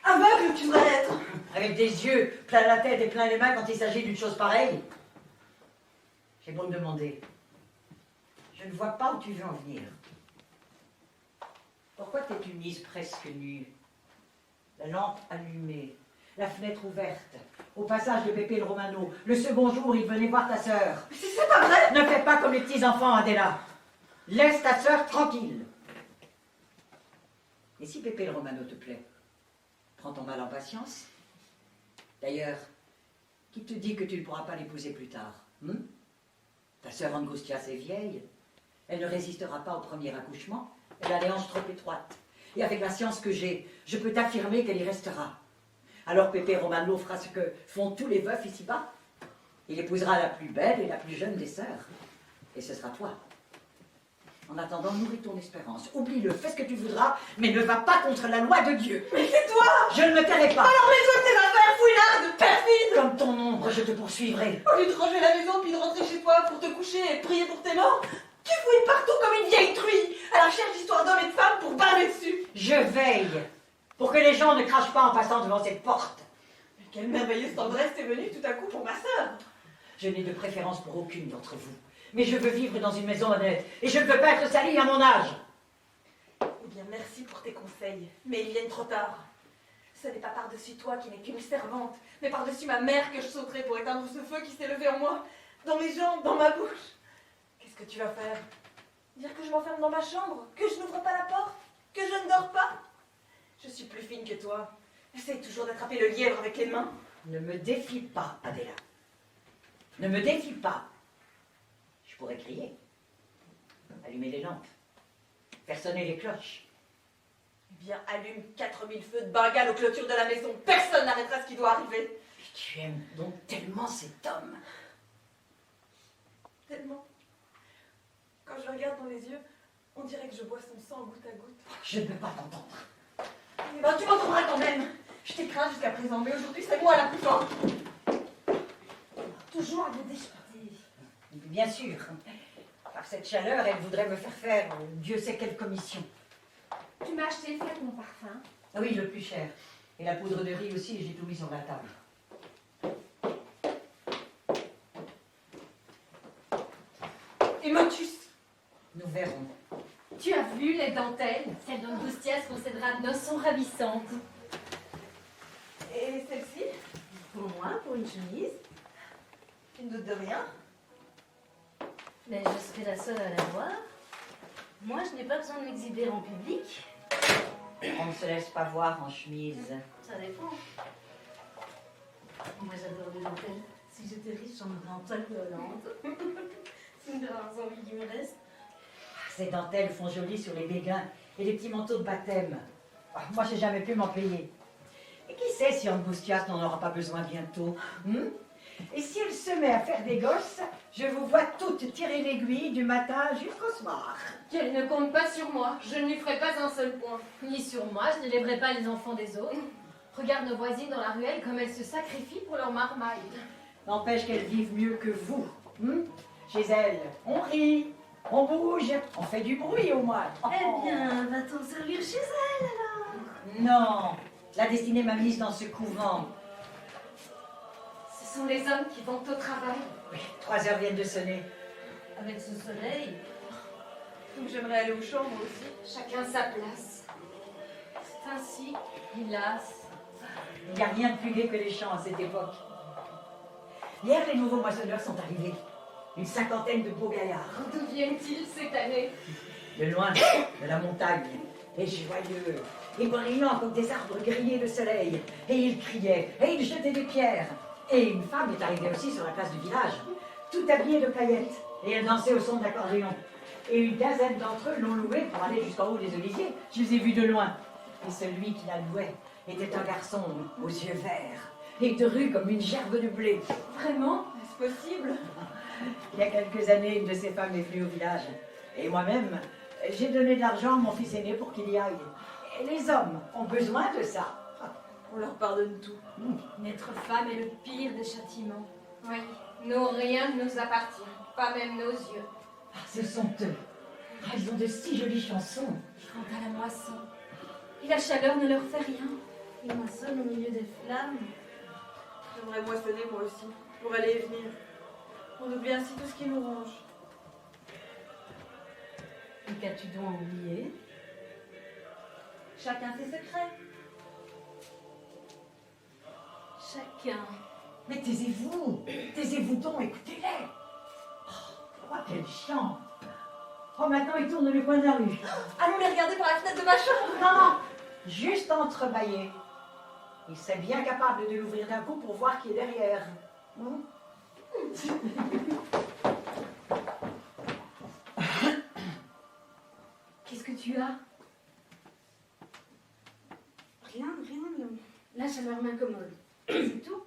Aveugle, tu devrais être! Avec des yeux plein la tête et plein les mains quand il s'agit d'une chose pareille. J'ai beau me demander. Je ne vois pas où tu veux en venir. Pourquoi t'es-tu mise presque nue? La lampe allumée, la fenêtre ouverte, au passage de Pépé le Romano. Le second jour, il venait voir ta sœur. Mais c'est pas vrai! Ne fais pas comme les petits-enfants, Adela. Laisse ta sœur tranquille. Et si Pépé le Romano te plaît, prends ton mal en patience. D'ailleurs, qui te dit que tu ne pourras pas l'épouser plus tard, hein? Ta sœur Angustias est vieille. Elle ne résistera pas au premier accouchement. Elle a les hanches trop étroites. Et avec la science que j'ai, je peux t'affirmer qu'elle y restera. Alors Pépé Romano fera ce que font tous les veufs ici-bas. Il épousera la plus belle et la plus jeune des sœurs. Et ce sera toi. En attendant, nourris ton espérance. Oublie-le, fais ce que tu voudras, mais ne va pas contre la loi de Dieu. Mais c'est toi! Je ne me tairai pas. Alors mets-toi de tes affaires, fouillarde, perfide! Comme ton ombre, je te poursuivrai. Au lieu de ranger la maison puis de rentrer chez toi pour te coucher et prier pour tes morts, tu fouilles partout comme une vieille truie à la recherche d'histoires d'hommes et de femmes pour barrer dessus. Je veille pour que les gens ne crachent pas en passant devant cette porte. Mais quelle merveilleuse tendresse t'est venue tout à coup pour ma sœur. Je n'ai de préférence pour aucune d'entre vous. Mais je veux vivre dans une maison honnête. Et je ne veux pas être salie à mon âge. Eh bien, merci pour tes conseils, mais ils viennent trop tard. Ce n'est pas par-dessus toi qui n'es qu'une servante, mais par-dessus ma mère que je sauterai pour éteindre ce feu qui s'est levé en moi, dans mes jambes, dans ma bouche. Qu'est-ce que tu vas faire? Dire que je m'enferme dans ma chambre? Que je n'ouvre pas la porte? Que je ne dors pas? Je suis plus fine que toi. Essaye toujours d'attraper le lièvre avec les mains. Ne me défie pas, Adela. Ne me défie pas. Je pourrais crier. Allumer les lampes. Faire sonner les cloches. Eh bien, allume 4000 feux de Bengale aux clôtures de la maison. Personne n'arrêtera ce qui doit arriver. Mais tu aimes donc tellement cet homme. Tellement. Quand je le regarde dans les yeux, on dirait que je bois son sang goutte à goutte. Je ne peux pas t'entendre. Eh ben, tu m'entendras quand même. Je t'ai craint jusqu'à présent, mais aujourd'hui, c'est moi la plus forte. Toujours à vous déchirer. Bien sûr. Par cette chaleur, elle voudrait me faire faire Dieu sait quelle commission. Tu m'as acheté le flacon parfum. Ah oui, le plus cher. Et la poudre de riz aussi, j'ai tout mis sur la table. Et Motus. Nous verrons. Tu as vu les dentelles? Celle d'Angustias concédera de noces sont ravissantes. Et celle-ci? Pour moi, pour une chemise. Tu ne doutes de rien? Mais je serai la seule à la voir. Moi, je n'ai pas besoin de m'exhiber en public. On ne se laisse pas voir en chemise. Ça dépend. Moi, j'adore les dentelles. Si j'étais riche, j'en aurais en toile volante. C'est une des rares envies qui me restent. Ces dentelles font joli sur les béguins et les petits manteaux de baptême. Ah, moi, j'ai jamais pu m'en payer. Et qui sait si Angustias n'en aura pas besoin bientôt, hein? Et si elle se met à faire des gosses, je vous vois toutes tirer l'aiguille du matin jusqu'au soir. Qu'elle ne compte pas sur moi. Je ne lui ferai pas un seul point. Ni sur moi, je n'élèverai pas les enfants des autres. Regarde nos voisines dans la ruelle comme elles se sacrifient pour leur marmaille. N'empêche qu'elles vivent mieux que vous, hein? Chez elles, on rit, on bouge, on fait du bruit au moins. Eh bien, va-t-on servir chez elle alors? Non, la destinée m'a mise dans ce couvent. Ce sont les hommes qui vont au travail. Oui, 3 heures viennent de sonner. Avec ce soleil. Donc j'aimerais aller au champ, moi aussi. Chacun sa place. C'est ainsi, hélas. Il n'y a rien de plus gai que les champs à cette époque. Hier, les nouveaux moissonneurs sont arrivés. Une 50aine de beaux gaillards. D'où viennent-ils cette année? De loin, de la montagne, et joyeux, et brillants comme des arbres grillés de soleil. Et ils criaient, et ils jetaient des pierres. Et une femme est arrivée aussi sur la place du village, tout habillée de paillettes, et elle dansait au son de l'accordéon. Et une quinzaine d'entre eux l'ont louée pour aller jusqu'en haut des oliviers. Je les ai vus de loin. Et celui qui la louait était un garçon aux yeux verts, et dru comme une gerbe de blé. Vraiment? Est-ce possible? Il y a quelques années, une de ces femmes est venue au village. Et moi-même, j'ai donné de l'argent à mon fils aîné pour qu'il y aille. Et les hommes ont besoin de ça. On leur pardonne tout. N'être femme est le pire des châtiments. Oui, nos rien ne nous appartient, pas même nos yeux. Ah, ce sont eux. Ah, ils ont de si jolies chansons. Quant à la moisson, et la chaleur ne leur fait rien. Ils moissonnent au milieu des flammes. J'aimerais moissonner moi aussi, pour aller et venir. On oublie ainsi tout ce qui nous ronge. Et qu'as-tu donc oublié? Chacun ses secrets. Chacun. Mais taisez-vous donc, écoutez-les. Oh, quel chiant. Oh, maintenant il tourne le coin de la rue. Allons les regarder par la fenêtre de ma chambre. Non, juste entrebâillé. Il serait bien capable de l'ouvrir d'un coup pour voir qui est derrière. Non? Qu'est-ce que tu as? Rien. La chaleur m'incommode. C'est tout.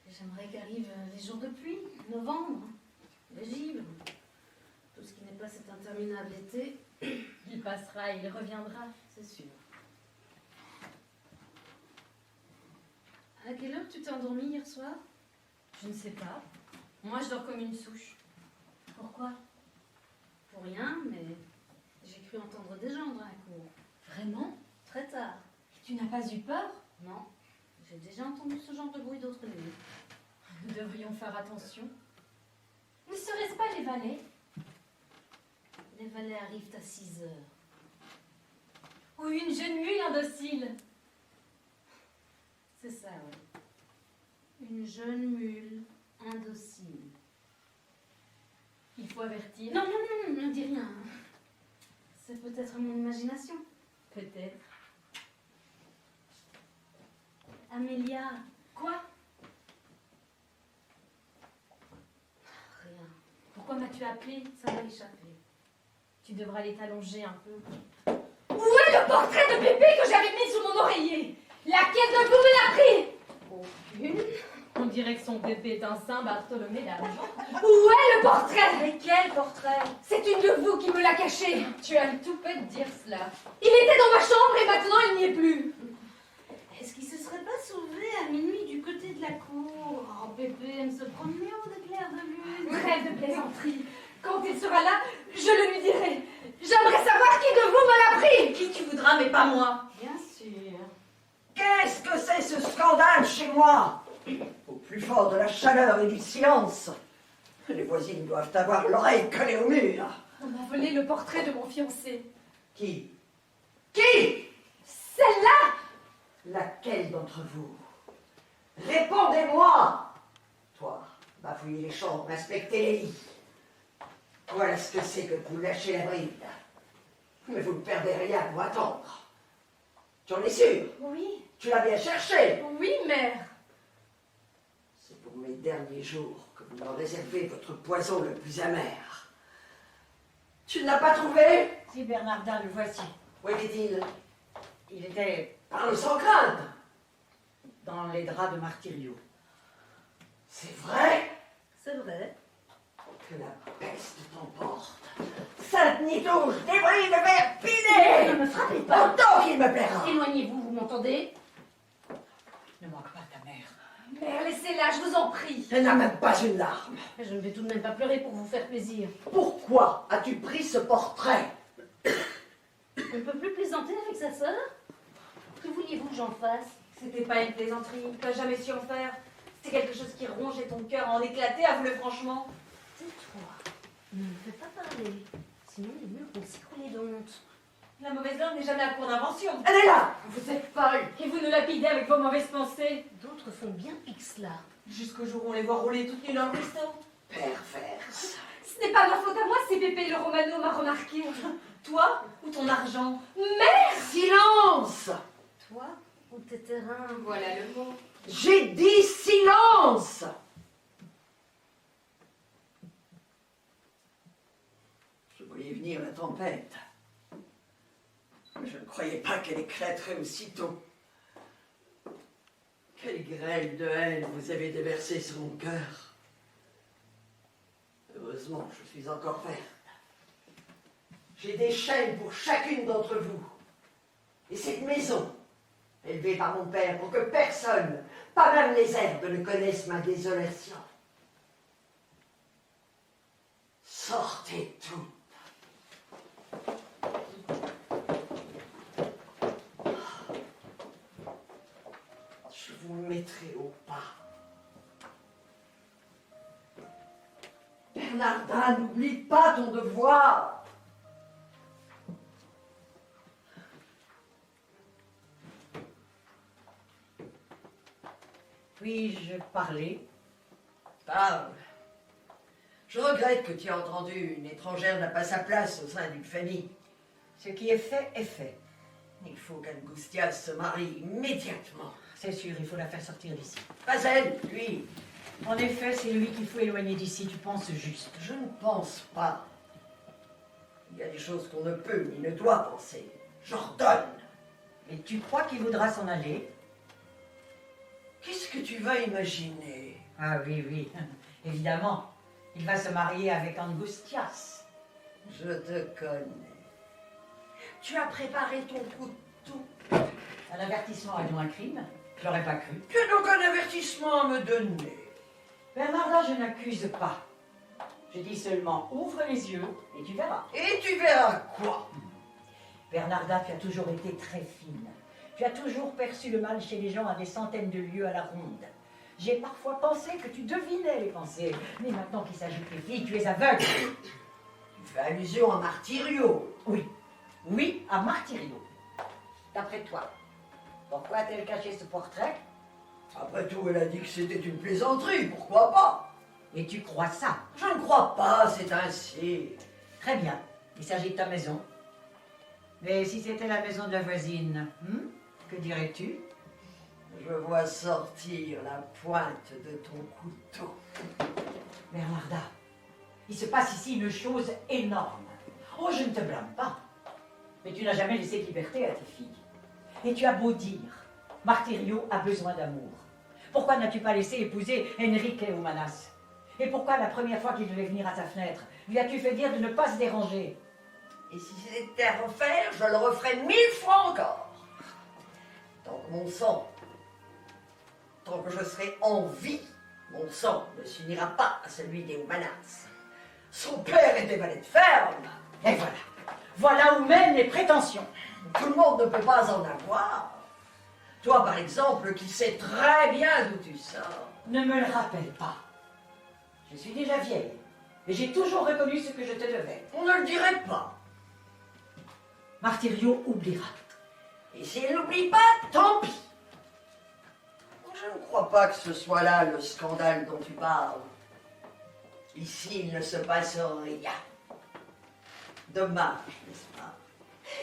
J'aimerais qu'arrivent les jours de pluie, novembre, les givre. Tout ce qui n'est pas cet interminable été, Il passera, il reviendra. c'est sûr. À quelle heure tu t'es endormie hier soir? Je ne sais pas. Moi, je dors comme une souche. Pourquoi? Pour rien, mais j'ai cru entendre des gens dans la cour. Vraiment? Très tard. Tu n'as pas eu peur? Non, j'ai déjà entendu ce genre de bruit d'autres nuits. Nous devrions faire attention. Ne serait-ce pas les valets? Les valets arrivent à 6 heures. Ou une jeune mule indocile? C'est ça, oui. Une jeune mule indocile. Il faut avertir. Non, ne dis rien. C'est peut-être mon imagination. Peut-être. Amélia, Quoi? rien. Pourquoi m'as-tu appelé? Ça va échapper. Tu devras aller t'allonger un peu. Où est le portrait de Pépé que j'avais mis sous mon oreiller? Laquelle de vous me l'a pris? Aucune. On dirait que son bébé est un Saint Bartholomé d'argent. Où est le portrait? Mais quel portrait? C'est une de vous qui me l'a caché. Tu as le toupet de dire cela. Il était dans ma chambre et maintenant il n'y est plus. Est-ce qu'il se serait pas sauvé à minuit du côté de la cour? Oh, Pépé aime se promener au clair de lune. Trêve de plaisanterie. Quand il sera là, je le lui dirai. J'aimerais savoir qui de vous me l'a pris. Qui tu voudras, mais pas moi. Bien sûr. Qu'est-ce que c'est ce scandale chez moi? Au plus fort de la chaleur et du silence, les voisines doivent avoir l'oreille collée au mur. On m'a volé le portrait de mon fiancé. Qui? Qui? Celle-là. Laquelle d'entre vous? Répondez-moi! Toi, bafouiller les chambres, inspecter les lits. Voilà ce que c'est que de vous lâcher la bride. Mais vous ne perdez rien pour attendre. Tu en es sûr? Oui. Tu l'as bien cherché? Oui, mère. C'est pour mes derniers jours que vous me réservez votre poison le plus amer. Tu ne l'as pas trouvé? Si, Bernardin, le voici. Où était-il? Il était Parle sans crainte. dans les draps de Martirio. C'est vrai C'est vrai. que la peste t'emporte. Sainte Nitouche, débris de verre pilé! Ne me frappez pas. Autant qu'il me plaira! Éloignez-vous, vous m'entendez? Ne manque pas ta mère. Mère, laissez-la, je vous en prie. Elle n'a même pas une larme. Je ne vais tout de même pas pleurer pour vous faire plaisir. Pourquoi as-tu pris ce portrait? On ne peut plus plaisanter avec sa sœur? Que vouliez-vous que j'en fasse? C'était pas une plaisanterie. T'as jamais su en faire. C'était quelque chose qui rongeait ton cœur à en éclater, avoue-le franchement. Tais-toi. Ne me fais pas parler. Sinon les murs vont s'écrouler d'honte. La mauvaise langue n'est jamais à court d'invention. Elle est là! Vous êtes folle. Et vous nous lapidez avec vos mauvaises pensées. D'autres font bien pis que cela. Jusqu'au jour où on les voit rouler toutes nues dans le ruisseau. Perverse. Ce n'est pas ma faute à moi si Pépé le Romano m'a remarqué. Toi ou ton argent? Silence! Toi ou tes terrains? Voilà le mot. J'ai dit silence! Je voyais venir la tempête. Mais je ne croyais pas qu'elle éclaterait aussitôt. Quelle grêle de haine vous avez déversée sur mon cœur. Heureusement, je suis encore verte. J'ai des chaînes pour chacune d'entre vous. Et cette maison, élevée par mon père pour que personne, pas même les herbes, ne connaissent ma désolation. Sortez toutes. Je vous mettrai au pas. Bernarda, n'oublie pas ton devoir. Puis-je parler? Parle. Je regrette que tu aies entendu une étrangère n'a pas sa place au sein d'une famille. Ce qui est fait est fait. Il faut qu'Angustias se marie immédiatement. C'est sûr, il faut la faire sortir d'ici. Pas elle, lui. En effet, c'est lui qu'il faut éloigner d'ici, tu penses juste. Je ne pense pas. Il y a des choses qu'on ne peut ni ne doit penser. J'ordonne. Et tu crois qu'il voudra s'en aller? Qu'est-ce que tu vas imaginer? Ah oui, oui, évidemment. Il va se marier avec Angustias. Je te connais. Tu as préparé ton couteau. Un avertissement est donc un crime? Je l'aurais pas cru. Tu as donc un avertissement à me donner. Bernarda, je n'accuse pas. Je dis seulement, ouvre les yeux et tu verras. Et tu verras quoi? Bernarda, tu as toujours été très fine. Tu as toujours perçu le mal chez les gens à des centaines de lieues à la ronde. J'ai parfois pensé que tu devinais les pensées. Mais maintenant qu'il s'agit des filles, tu es aveugle. Tu fais allusion à Martirio. Oui, oui, à Martirio. D'après toi, pourquoi a-t-elle caché ce portrait? Après tout, elle a dit que c'était une plaisanterie, pourquoi pas? Et tu crois ça? Je ne crois pas, c'est ainsi. Très bien, il s'agit de ta maison. Mais si c'était la maison de la voisine, que dirais-tu? Je vois sortir la pointe de ton couteau. Bernarda, il se passe ici une chose énorme. Oh, je ne te blâme pas. Mais tu n'as jamais laissé de liberté à tes filles. Et tu as beau dire, Martirio a besoin d'amour. Pourquoi n'as-tu pas laissé épouser Enrique Humanas? Et pourquoi la première fois qu'il devait venir à ta fenêtre, lui as-tu fait dire de ne pas se déranger? Et si c'était à refaire, je le referais 1000 fois encore. Tant que mon sang, tant que je serai en vie, mon sang ne s'unira pas à celui des Humanas. Son père était valet de ferme. Et voilà. Voilà où mènent les prétentions. Tout le monde ne peut pas en avoir. Toi, par exemple, qui sais très bien d'où tu sors. Ne me le rappelle pas. Je suis déjà vieille. Et j'ai toujours reconnu ce que je te devais. On ne le dirait pas. Martirio oubliera. Et s'il n'oublie pas, tant pis. Je ne crois pas que ce soit là le scandale dont tu parles. Ici, il ne se passe rien. Dommage, n'est-ce pas?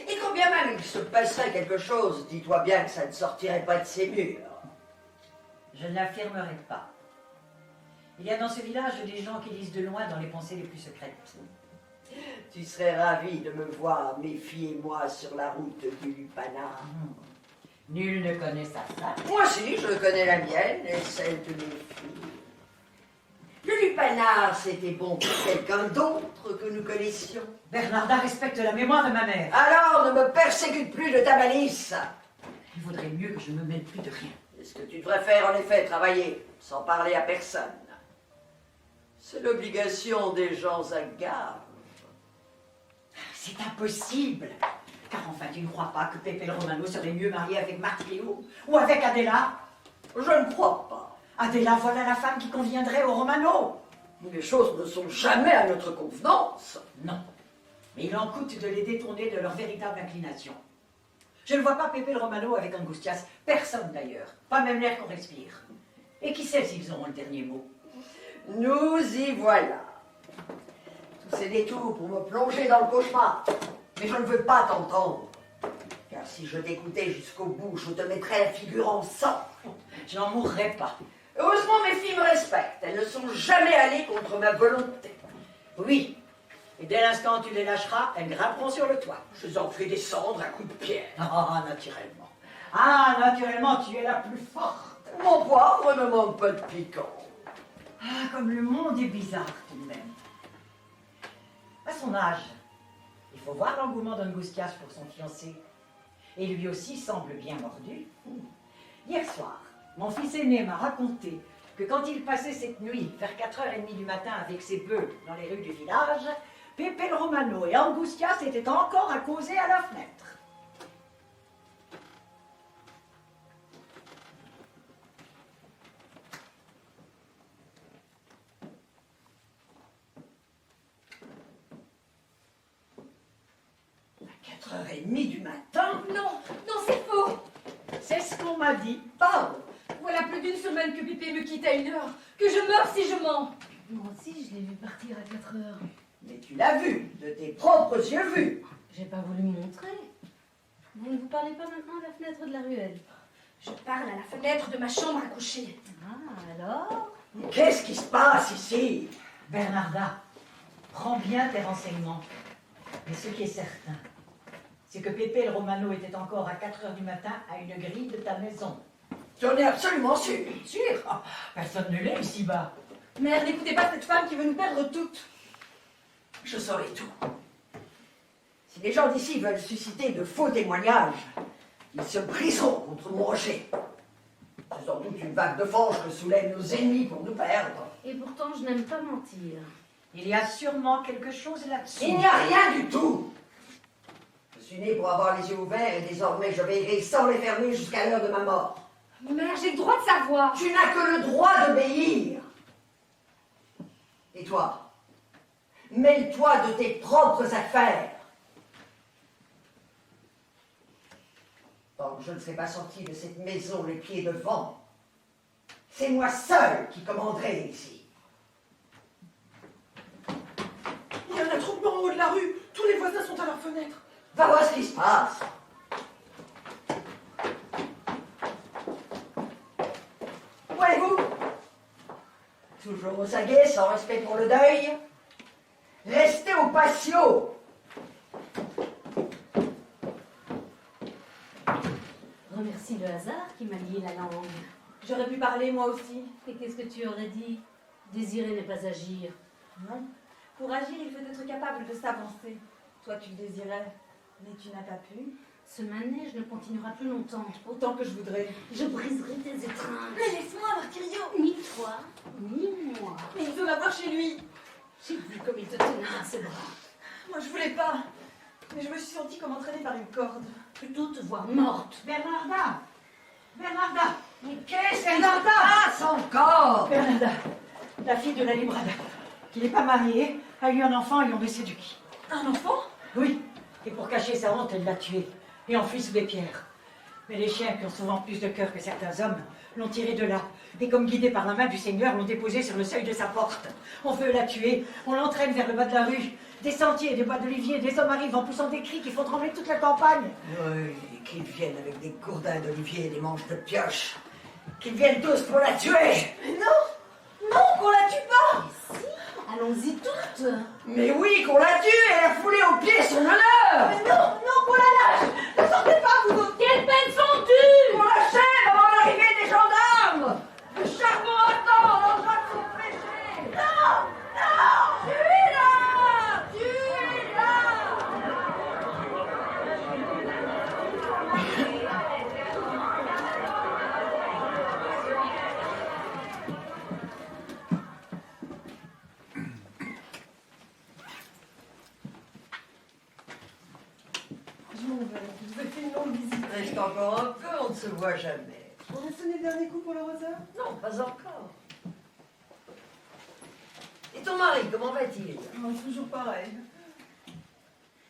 Et quand bien même il se passerait quelque chose, dis-toi bien que ça ne sortirait pas de ses murs. Je ne l'affirmerai pas. Il y a dans ce village des gens qui lisent de loin dans les pensées les plus secrètes. Tu serais ravi de me voir, mes filles et moi, sur la route du Lupanar. Nul ne connaît sa femme. Moi aussi, je connais la mienne et celle de mes filles. Le Lupanar, c'était bon pour quelqu'un d'autre que nous connaissions. Bernarda respecte la mémoire de ma mère. Alors, ne me persécute plus de ta malice. Il vaudrait mieux que je me mêle plus de rien. C'est ce que tu devrais faire, en effet, travailler, sans parler à personne. C'est l'obligation des gens à gare. C'est impossible. Car enfin, tu ne crois pas que Pepe le Romano serait mieux marié avec Martirio ou avec Adela? Je ne crois pas. Adela, voilà la femme qui conviendrait au Romano. Les choses ne sont jamais à notre convenance. Non. Mais il en coûte de les détourner de leur véritable inclination. Je ne vois pas Pepe le Romano avec Angustias. Personne d'ailleurs. Pas même l'air qu'on respire. Et qui sait s'ils auront le dernier mot? Nous y voilà. Tous ces détours pour me plonger dans le cauchemar. Mais je ne veux pas t'entendre. Car si je t'écoutais jusqu'au bout, je te mettrais la figure en sang. Je n'en mourrai pas. Heureusement, mes filles me respectent. Elles ne sont jamais allées contre ma volonté. Oui. Et dès l'instant où tu les lâcheras, elles grimperont sur le toit. Je les en fais descendre à coups de pierre. Ah, naturellement. Ah, naturellement, tu es la plus forte. Mon poivre ne manque pas de piquant. Ah, comme le monde est bizarre tout de même. À son âge, il faut voir l'engouement d'Angustias pour son fiancé. Et lui aussi semble bien mordu. Hier soir, mon fils aîné m'a raconté que quand il passait cette nuit, vers 4h30 du matin avec ses bœufs dans les rues du village, Pepe le Romano et Angustias étaient encore à causer à la fenêtre. 4h30 du matin? Non, non, c'est faux. C'est ce qu'on m'a dit. Parle! Voilà plus d'une semaine que Pépé me quitte à 1h. Que je meurs si je mens. Moi aussi, je l'ai vu partir à 4 heures. Mais tu l'as vu, de tes propres yeux vus. J'ai pas voulu me montrer. Vous ne vous parlez pas maintenant à la fenêtre de la ruelle? Je parle à la fenêtre de ma chambre à coucher. Ah, alors? Qu'est-ce qui se passe ici? Bernarda, prends bien tes renseignements. Mais ce qui est certain, c'est que Pépé le Romano était encore à 4 heures du matin à une grille de ta maison. Tu en es absolument sûr? Sûr? Ah, personne ne l'est ici-bas. Mère, n'écoutez pas cette femme qui veut nous perdre toutes. Je saurai tout. Si les gens d'ici veulent susciter de faux témoignages, ils se briseront contre mon rocher. C'est sans doute une vague de fange que soulèvent nos ennemis pour nous perdre. Et pourtant, je n'aime pas mentir. Il y a sûrement quelque chose là-dessous. Il n'y a rien du tout. Je suis né pour avoir les yeux ouverts et désormais je veillerai sans les fermer jusqu'à l'heure de ma mort. Mère, j'ai le droit de savoir. Tu n'as que le droit d'obéir. Et toi, mêle-toi de tes propres affaires. Tant que je ne serai pas sorti de cette maison les pieds devant, c'est moi seul qui commanderai ici. Il y a un attroupement en haut de la rue. Tous les voisins sont à leurs fenêtres. Va voir ce qui se passe. Où allez-vous? Toujours aux aguets, sans respect pour le deuil. Restez au patio. Remercie le hasard qui m'a lié la langue. J'aurais pu parler moi aussi. Et qu'est-ce que tu aurais dit? Désirer n'est pas agir. Non. Pour agir, il faut être capable de s'avancer. Toi, tu le désirais, mais tu n'as pas pu. Ce manège ne continuera plus longtemps. Autant que je voudrais. Je briserai tes étreintes. Mais laisse-moi, Martirio. Ni toi, ni moi. Mais il veut m'avoir chez lui. J'ai vu comme il te tenait à ses bras. Moi, je voulais pas. Mais je me suis sentie comme entraînée par une corde. Plutôt te voir morte. Bernarda! Bernarda! Mais qu'est-ce qui Bernarda! se passe encore? Bernarda, la fille de la librade, qui n'est pas mariée, a eu un enfant et l'ont séduit. Un enfant? Oui, et pour cacher sa honte, elle l'a tué et enfui sous des pierres. Mais les chiens, qui ont souvent plus de cœur que certains hommes, l'ont tiré de là. Et comme guidés par la main du Seigneur, l'ont déposée sur le seuil de sa porte. On veut la tuer, on l'entraîne vers le bas de la rue. Des sentiers, des bois d'olivier, des hommes arrivent en poussant des cris qui font trembler toute la campagne. Oui, qu'ils viennent avec des gourdins d'olivier et des manches de pioche. Qu'ils viennent tous pour la tuer. Mais non! Non, qu'on la tue pas! Allons-y toutes. Mais oui, qu'on la tue et la fouler aux pieds son honneur. Mais non, non, qu'on la lâche! Ne sortez pas, vous autres! Quelle peine sont-tu? Qu'on l'achève avant l'arrivée des gendarmes. Le charbon ardent l'endroit de son péché. Non! Non! Tue-la! Tue-la! Je m'en vais. Je vous ai fait une longue visite. Reste encore un peu, on ne se voit jamais. On a sonné le dernier coup pour le roseur? Non, pas encore. Et ton mari, comment va-t-il? Oh, toujours pareil.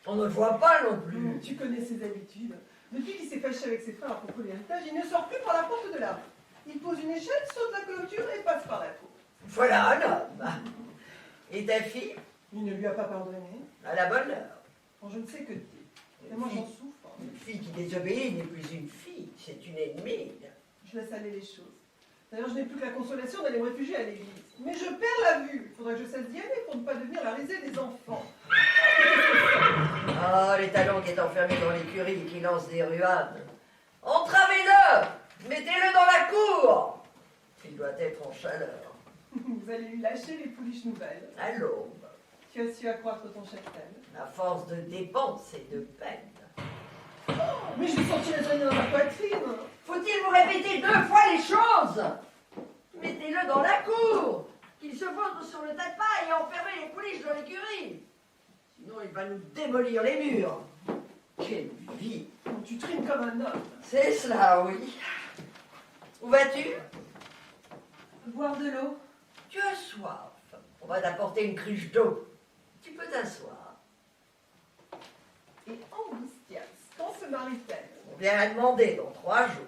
On ne le voit pas non plus. Tu connais ses habitudes. Depuis qu'il s'est fâché avec ses frères à propos de l'héritage, il ne sort plus par la porte de la rue. Il pose une échelle, saute la clôture et passe par la cour. Voilà un homme. Et ta fille? Il ne lui a pas pardonné. À la bonne heure. Bon, je ne sais que dire. Et moi, j'en souffre. Une fille qui désobéit n'est plus une fille, c'est une ennemie. Je laisse aller les choses. D'ailleurs, je n'ai plus que la consolation d'aller me réfugier à l'église. Mais je perds la vue. Il faudrait que je cesse d'y aller pour ne pas devenir la risée des enfants. Ah, les talons qui est enfermé dans l'écurie et qui lance des ruades. Entravez-le! Mettez-le dans la cour! Il doit être en chaleur. Vous allez lui lâcher les pouliches nouvelles. À l'aube, Tu as su accroître ton cheptel. à force de dépenses et de peine. Mais je l'ai senti la traîner dans ma poitrine. Faut-il vous répéter 2 fois les choses? Mettez-le dans la cour! Qu'il se vautre sur le tas de paille et enfermez les pouliches dans l'écurie! Sinon, il va nous démolir les murs. Quelle vie! Tu trines comme un homme. C'est cela, oui. Où vas-tu? Boire de l'eau. Tu as soif. On va t'apporter une cruche d'eau. Tu peux t'asseoir. Et en Augustin. Marie-Thèse, On vient la demander dans 3 jours.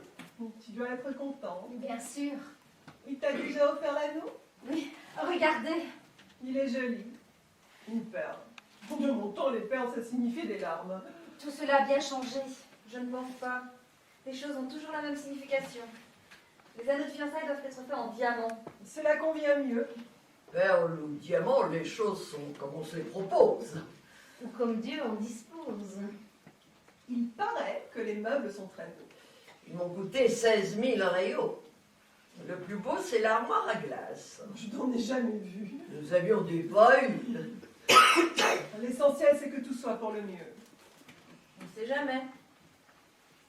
tu dois être contente. Bien sûr. Il t'a déjà offert l'anneau? Oui, regardez. Il est joli. Une perle. De mon temps, les perles, ça signifiait des larmes. Tout cela a bien changé. Je ne pense pas. Les choses ont toujours la même signification. Les anneaux de fiançailles doivent être faits en diamant. Cela convient mieux. Perle ou diamant, les choses sont comme on se les propose. Ou comme Dieu en dispose. Il paraît que les meubles sont très beaux. Ils m'ont coûté 16 000 rayos. Le plus beau, c'est l'armoire à glace. Je n'en ai jamais vu. Nous avions des une. L'essentiel, c'est que tout soit pour le mieux. On ne sait jamais.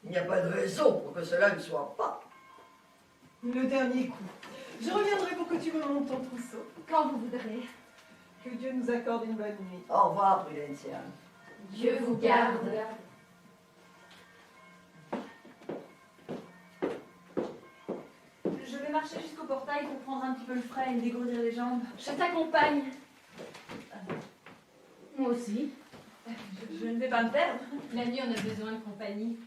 Il n'y a pas de raison pour que cela ne soit pas. Le dernier coup. Je reviendrai pour que tu me montes ton trousseau. Quand vous voudrez. Que Dieu nous accorde une bonne nuit. Au revoir, Prudencia. Dieu vous garde. Je vais marcher jusqu'au portail pour prendre un petit peu le frais et me dégourdir les jambes. Je t'accompagne. Moi aussi. Je ne vais pas me perdre. La nuit, on a besoin de compagnie.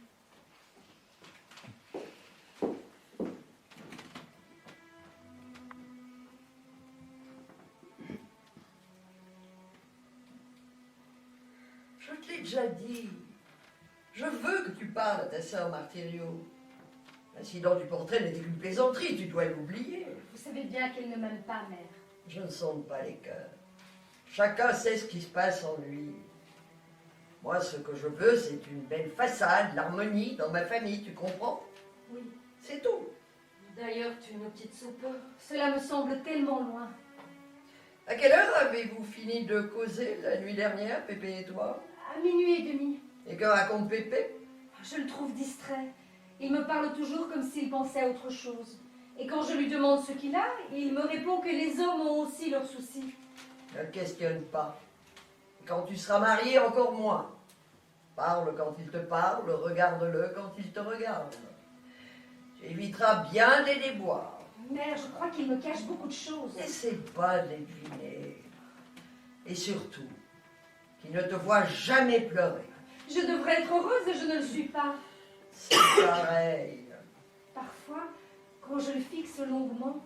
Je te l'ai déjà dit. Je veux que tu parles à ta sœur Martirio. L'incident du portrait n'était qu'une plaisanterie, tu dois l'oublier. Vous savez bien qu'elle ne m'aime pas, mère. Je ne sonde pas les cœurs. Chacun sait ce qui se passe en lui. Moi, ce que je veux, c'est une belle façade, l'harmonie dans ma famille, tu comprends? Oui. C'est tout. D'ailleurs, tu es une petite soupe. Cela me semble tellement loin. À quelle heure avez-vous fini de causer la nuit dernière, Pépé et toi? À minuit et demi. Et que raconte Pépé? Je le trouve distrait. Il me parle toujours comme s'il pensait à autre chose. Et quand je lui demande ce qu'il a, il me répond que les hommes ont aussi leurs soucis. Ne le questionne pas. Et quand tu seras marié, encore moins. Parle quand il te parle, regarde-le quand il te regarde. Tu éviteras bien des déboires. Mère, je crois qu'il me cache beaucoup de choses. N'essaie pas de les deviner. Et surtout, qu'il ne te voit jamais pleurer. Je devrais être heureuse et je ne le suis pas. C'est pareil. Parfois, quand je le fixe longuement,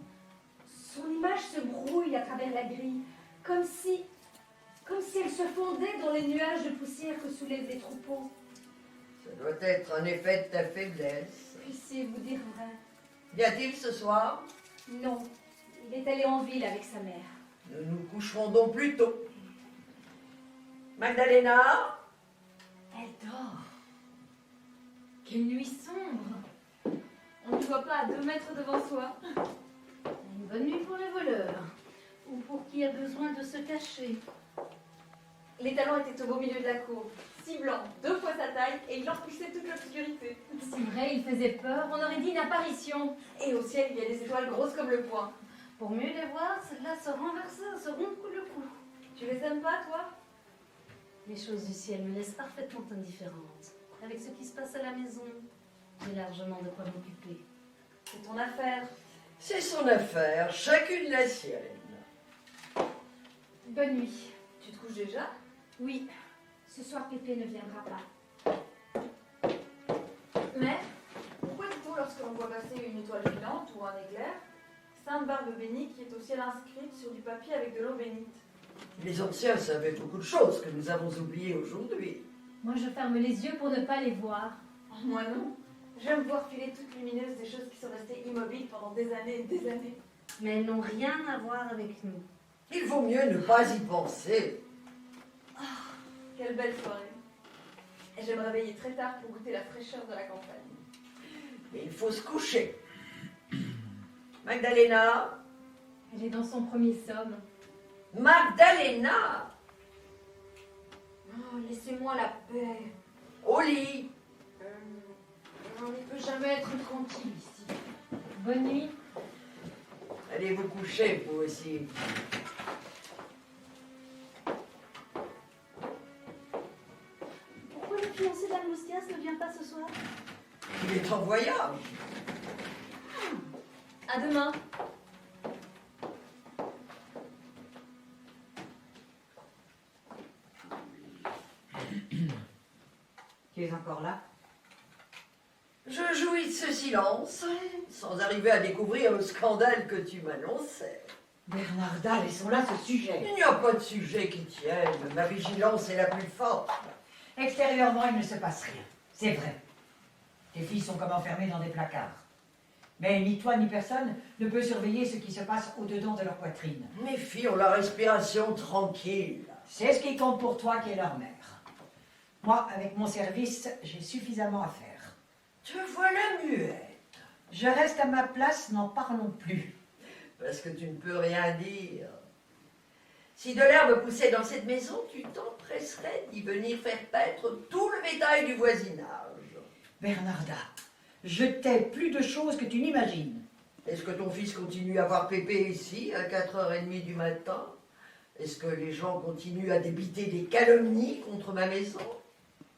son image se brouille à travers la grille, comme si elle se fondait dans les nuages de poussière que soulèvent les troupeaux. Ça doit être un effet de ta faiblesse. Puissiez-vous dire vrai? Y a-t-il ce soir? Non, il est allé en ville avec sa mère. Nous nous coucherons donc plus tôt. Magdalena? Elle dort. Quelle nuit sombre. On ne voit pas à 2 mètres devant soi. Une bonne nuit pour les voleurs. Ou pour qui a besoin de se cacher. Les talons étaient au beau milieu de la cour. Si blancs, 2 fois sa taille, et il empoussait toute l'obscurité. C'est vrai, il faisait peur. On aurait dit une apparition. Et au ciel, il y a des étoiles grosses comme le poing. Pour mieux les voir, celles-là se renversent, se rompent le cou. Tu les aimes pas, toi? Les choses du ciel me laissent parfaitement indifférente. Avec ce qui se passe à la maison, j'ai largement de quoi m'occuper. C'est ton affaire. C'est son affaire, chacune la sienne. Bonne nuit. Tu te couches déjà? Oui, ce soir Pépé ne viendra pas. Mais, pourquoi dit-on lorsque l'on voit passer une étoile filante ou un éclair, Sainte Barbe bénie qui est au ciel inscrite sur du papier avec de l'eau bénite? Les anciens savaient beaucoup de choses que nous avons oubliées aujourd'hui. Moi, je ferme les yeux pour ne pas les voir. Moi non. J'aime voir filer toutes lumineuses des choses qui sont restées immobiles pendant des années et des années. Mais elles n'ont rien à voir avec nous. Il vaut mieux ne pas y penser. Quelle belle soirée. Et je vais me réveiller très tard pour goûter la fraîcheur de la campagne. Mais il faut se coucher. Magdalena? Elle est dans son premier somme. Magdalena! Oh, laissez-moi la paix. Au lit! On ne peut jamais être tranquille ici. Bonne nuit. Allez vous coucher, vous aussi. Pourquoi le fiancé d'Almoustias ne vient pas ce soir? Il est en voyage. À demain. Tu es encore là? Je jouis de ce silence, sans arriver à découvrir le scandale que tu m'annonçais. Bernarda, laissons là ce sujet. Il n'y a pas de sujet qui tienne. Ma vigilance est la plus forte. Extérieurement, il ne se passe rien. C'est vrai. Tes filles sont comme enfermées dans des placards. Mais ni toi ni personne ne peut surveiller ce qui se passe au-dedans de leur poitrine. Mes filles ont la respiration tranquille. C'est ce qui compte pour toi qui est leur mère. Moi, avec mon service, j'ai suffisamment à faire. Te voilà muette. Je reste à ma place, n'en parlons plus. Parce que tu ne peux rien dire. Si de l'herbe poussait dans cette maison, tu t'empresserais d'y venir faire paître tout le bétail du voisinage. Bernarda, je t'ai plus de choses que tu n'imagines. Est-ce que ton fils continue à voir Pépé ici à 4h30 du matin? Est-ce que les gens continuent à débiter des calomnies contre ma maison?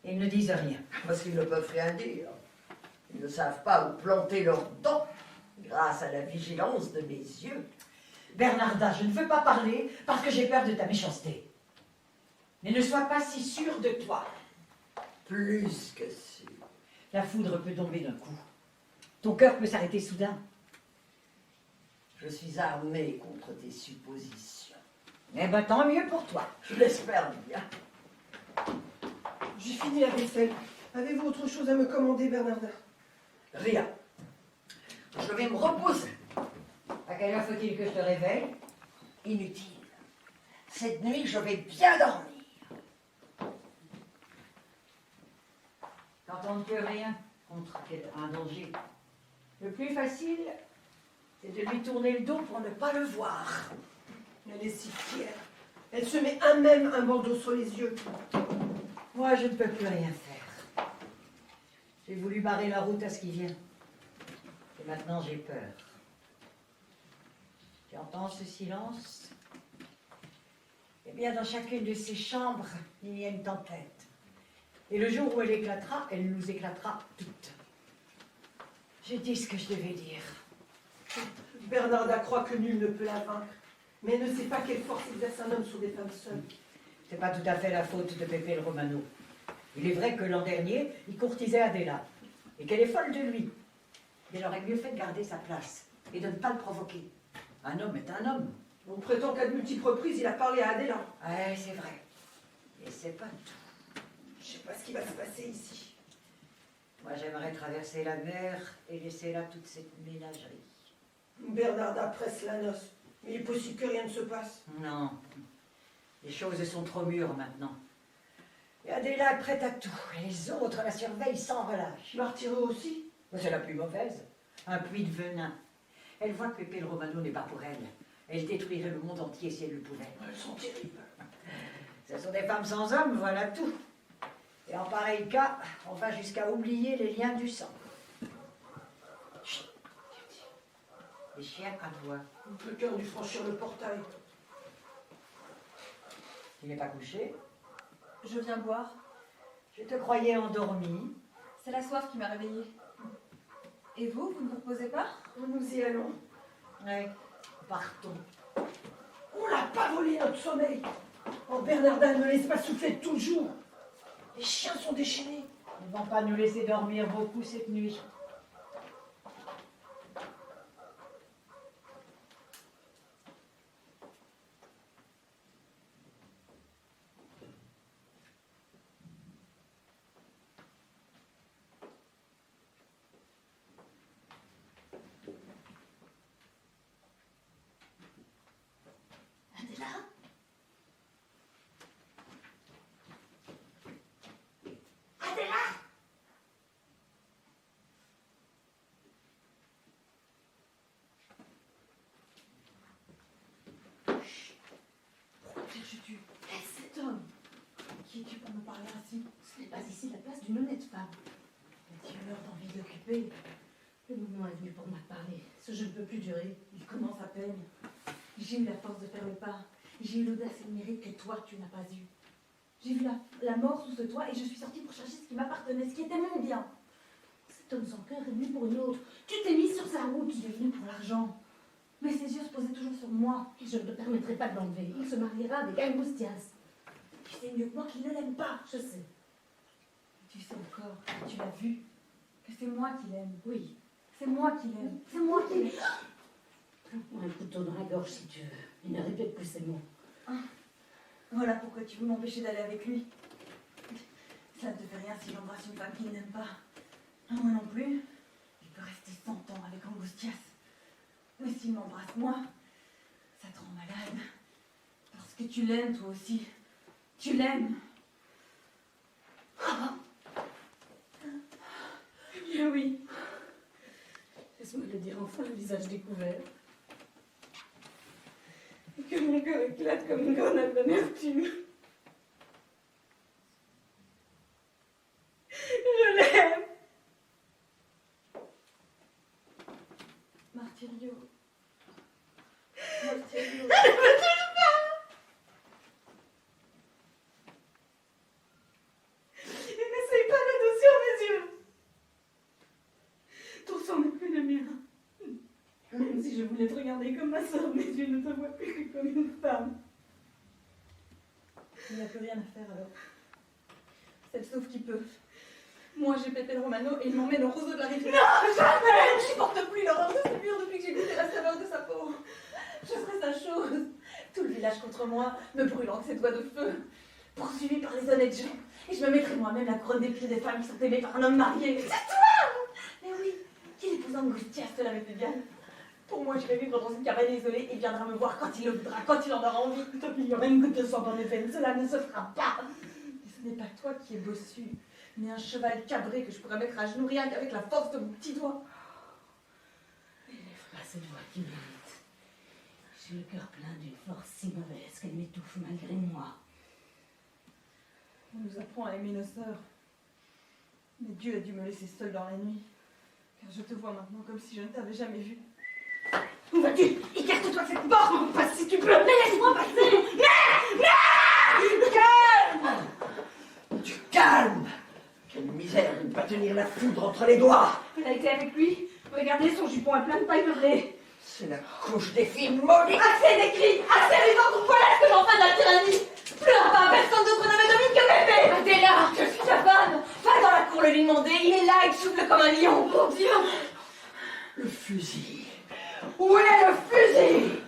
Ils ne disent rien. Parce qu'ils ne peuvent rien dire. Ils ne savent pas où planter leurs dents grâce à la vigilance de mes yeux. Bernarda, je ne veux pas parler parce que j'ai peur de ta méchanceté. Mais ne sois pas si sûre de toi. Plus que sûr. La foudre peut tomber d'un coup. Ton cœur peut s'arrêter soudain. Je suis armée contre tes suppositions. Eh ben, tant mieux pour toi. Je l'espère bien. J'ai fini la vaisselle. Avez-vous autre chose à me commander, Bernarda? Rien. Je vais me reposer. À quelle heure faut-il que je te réveille? Inutile. Cette nuit, je vais bien dormir. Quand on ne peut rien contre un danger, le plus facile, c'est de lui tourner le dos pour ne pas le voir. Elle est si fière. Elle se met elle-même un bandeau sur les yeux. Moi, je ne peux plus rien faire. J'ai voulu barrer la route à ce qui vient. Et maintenant, j'ai peur. Tu entends ce silence? Eh bien, dans chacune de ces chambres, il y a une tempête. Et le jour où elle éclatera, elle nous éclatera toutes. J'ai dit ce que je devais dire. Bernarda croit que nul ne peut la vaincre, mais elle ne sait pas quelle force exerce un homme sur des femmes seules. C'est pas tout à fait la faute de Pépé le Romano. Il est vrai que l'an dernier, il courtisait Adela, et qu'elle est folle de lui. Mais il aurait mieux fait de garder sa place, et de ne pas le provoquer. Un homme est un homme. On prétend qu'à de multiples reprises, il a parlé à Adela. Ouais, c'est vrai. Et c'est pas tout. Je sais pas ce qui va se passer ici. Moi, j'aimerais traverser la mer et laisser là toute cette ménagerie. Bernarda presse la noce, mais il est possible que rien ne se passe. Non. Les choses sont trop mûres maintenant. Et Adela est prête à tout. Et les autres la surveillent sans relâche. Martyre aussi. C'est la plus mauvaise. Un puits de venin. Elle voit que Pépé le Romano n'est pas pour elle. Elle détruirait le monde entier si elle le pouvait. Elles sont terribles. Ce sont des femmes sans hommes, voilà tout. Et en pareil cas, on va jusqu'à oublier les liens du sang. Chut. Les chiens aboient. Quelqu'un a dû franchir le portail. Tu n'es pas couché? Je viens boire. Je te croyais endormi. C'est la soif qui m'a réveillée. Et vous ne vous reposez pas? Nous y allons. Ouais, partons. On l'a pas volé notre sommeil. Oh, Bernarda ne laisse pas souffler tout le jour. Les chiens sont déchaînés. Ils ne vont pas nous laisser dormir beaucoup cette nuit. Adela? Adela? Cherches-tu cet homme? Qui es-tu pour me parler ainsi? Ce n'est pas ici la place d'une honnête femme. As-tu une heure d'envie d'occuper? Le moment est venu pour moi de parler. Ce jeu ne peut plus durer. Il commence à peine. J'ai eu la force de faire le pas. J'ai eu l'audace et le mérite que toi, tu n'as pas eu. J'ai vu la mort sous ce toit et je suis sortie pour chercher ce qui m'appartenait, ce qui était mon bien. Cet homme sans cœur est venu pour une autre. Tu t'es mise sur sa route. Il est venu pour l'argent. Mais ses yeux se posaient toujours sur moi. Et je ne te permettrai pas de l'enlever. Il se mariera avec Angoustias. Tu sais mieux que moi qu'il ne l'aime pas. Je sais. Tu sais encore, tu l'as vu. Que c'est moi qui l'aime. Oui. C'est moi qui l'aime. C'est moi qui l'aime. Plante-moi un couteau dans la gorge si tu veux. Et ne répète plus ces mots. Voilà pourquoi tu veux m'empêcher d'aller avec lui. Ça ne te fait rien si j'embrasse une femme qui ne n'aime pas. Moi non plus. Il peut rester 100 ans avec Angoustias. Mais s'il m'embrasse moi, ça te rend malade. Parce que tu l'aimes toi aussi. Tu l'aimes. Eh oui. Laisse-moi le dire enfin, le visage découvert. Et que mon cœur éclate comme une grenade d'amertume. Je l'aime. Martirio. Martirio. Et n'essaye pas le dos sur mes yeux. Ton sang n'est plus le mien. Même si je voulais te regarder comme ma soeur, mes yeux ne te voient plus que comme une femme. Il n'y a plus rien à faire alors. C'est le sauve qui peut. Moi j'ai Pepe le Romano et il m'emmène au roseau de la rivière. Non, jamais. Je supporte plus l'horreur de ce mur depuis que j'ai goûté la saveur de sa peau. Je ferai sa chose. Tout le village contre moi, me brûlant de ses doigts de feu. Poursuivi par les honnêtes gens. Et je me mettrai moi-même la couronne d'épines des femmes qui sont aimées par un homme marié. C'est toi! Mais oui, qu'il épouse Angoustias, cela m'est égal. Pour moi, je vais vivre dans une cabane isolée et il viendra me voir quand il le voudra, quand il en aura envie. Tant qu'il y aura une goutte de sang dans mes veines, cela ne se fera pas. Et ce n'est pas toi qui es bossu, mais un cheval cabré que je pourrais mettre à genoux rien qu'avec la force de mon petit doigt. Elle fera cette voix qui m'irrite. J'ai le cœur plein d'une force si mauvaise qu'elle m'étouffe malgré moi. On nous apprend à aimer nos sœurs. Mais Dieu a dû me laisser seule dans la nuit. Car je te vois maintenant comme si je ne t'avais jamais vue. Où vas-tu? Écarte-toi de cette porte, passe si tu peux. Mais laisse-moi passer. Du calme! Quelle misère de ne pas tenir la foudre entre les doigts! Elle a été avec lui. Regardez, son jupon est plein de paille meublée. C'est la couche des filles maudites! Assez d'écrits, assez les ordres, voilà ce que j'en fais de la tyrannie. Pleure pas, personne d'autre ne me domine que Pépé. Adéla, je suis ta femme. Va dans la cour le lui demander, il est là, il souffle comme un lion. Mon Dieu. Le fusil! Où est le fusil?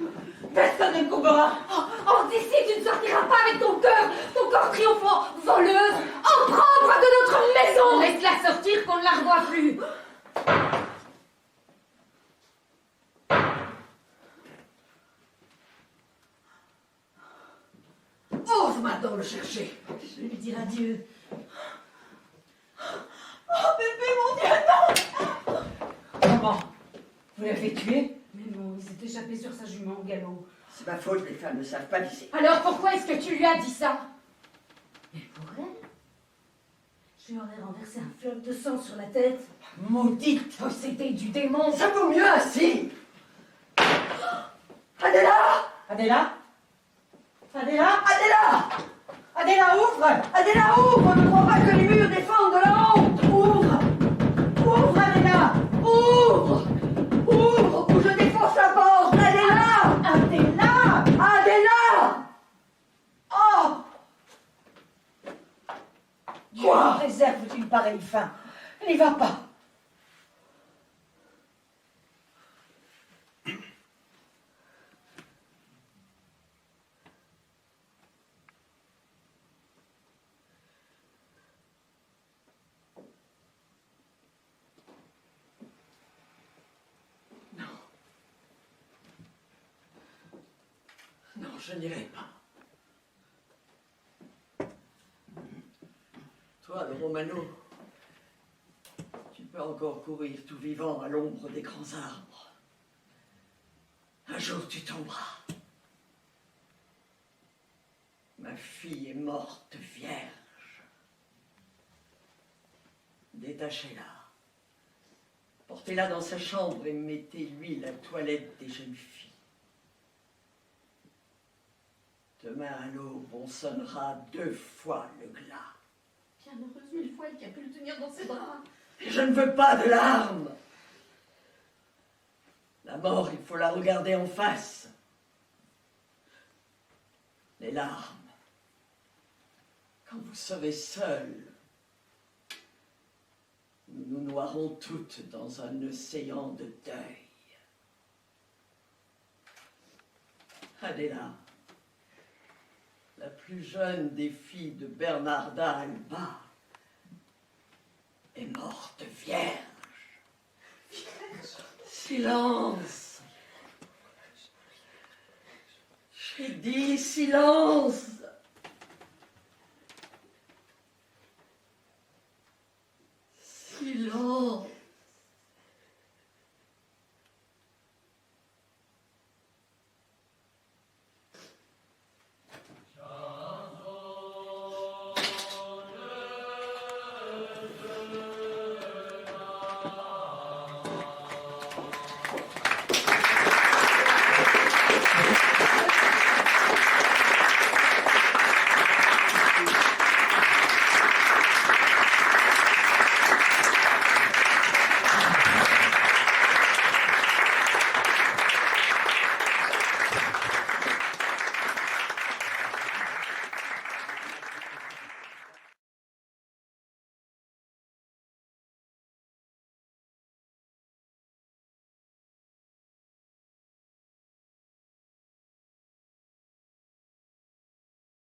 Personne ne courbera. Oh, d'ici, tu ne sortiras pas avec ton corps triomphant, voleuse, opprobre de notre maison. Laisse-la sortir qu'on ne la revoit plus. Ose maintenant le chercher! Je vais lui dire adieu. Oh Pépé, mon Dieu, non! Comment? Vous l'avez tué? Mais non, il s'est échappé sur sa jument au galop. C'est ma faute, les femmes ne savent pas lycée. Alors pourquoi est-ce que tu lui as dit ça? Mais pour elle, je lui aurais renversé un fleuve de sang sur la tête. Maudite! Possédée du démon. Ça vaut mieux ainsi! Adéla! Adéla? Adéla? Adéla! Adéla, ouvre! Adéla, ouvre! Ne crois pas que les murs défendent de la honte! Ouvre! Ouvre, Adéla! Ouvre! Ouvre! Ou je défonce la porte! Adéla! Adéla! Adéla! Oh! Dieu nous réserve d'une pareille fin. N'y va pas. Non, je n'irai pas. Toi, le Romano, tu peux encore courir tout vivant à l'ombre des grands arbres. Un jour, tu tomberas. Ma fille est morte vierge. Détachez-la. Portez-la dans sa chambre et mettez-lui la toilette des jeunes filles. Demain à l'aube, on sonnera 2 fois le glas. Bienheureuse mille fois, elle qui a pu le tenir dans ses bras. Je ne veux pas de larmes. La mort, il faut la regarder en face. Les larmes, quand vous serez seul, nous nous noierons toutes dans un océan de deuil. Adéla, la plus jeune des filles de Bernarda Alba, est morte vierge. Silence. J'ai dit silence.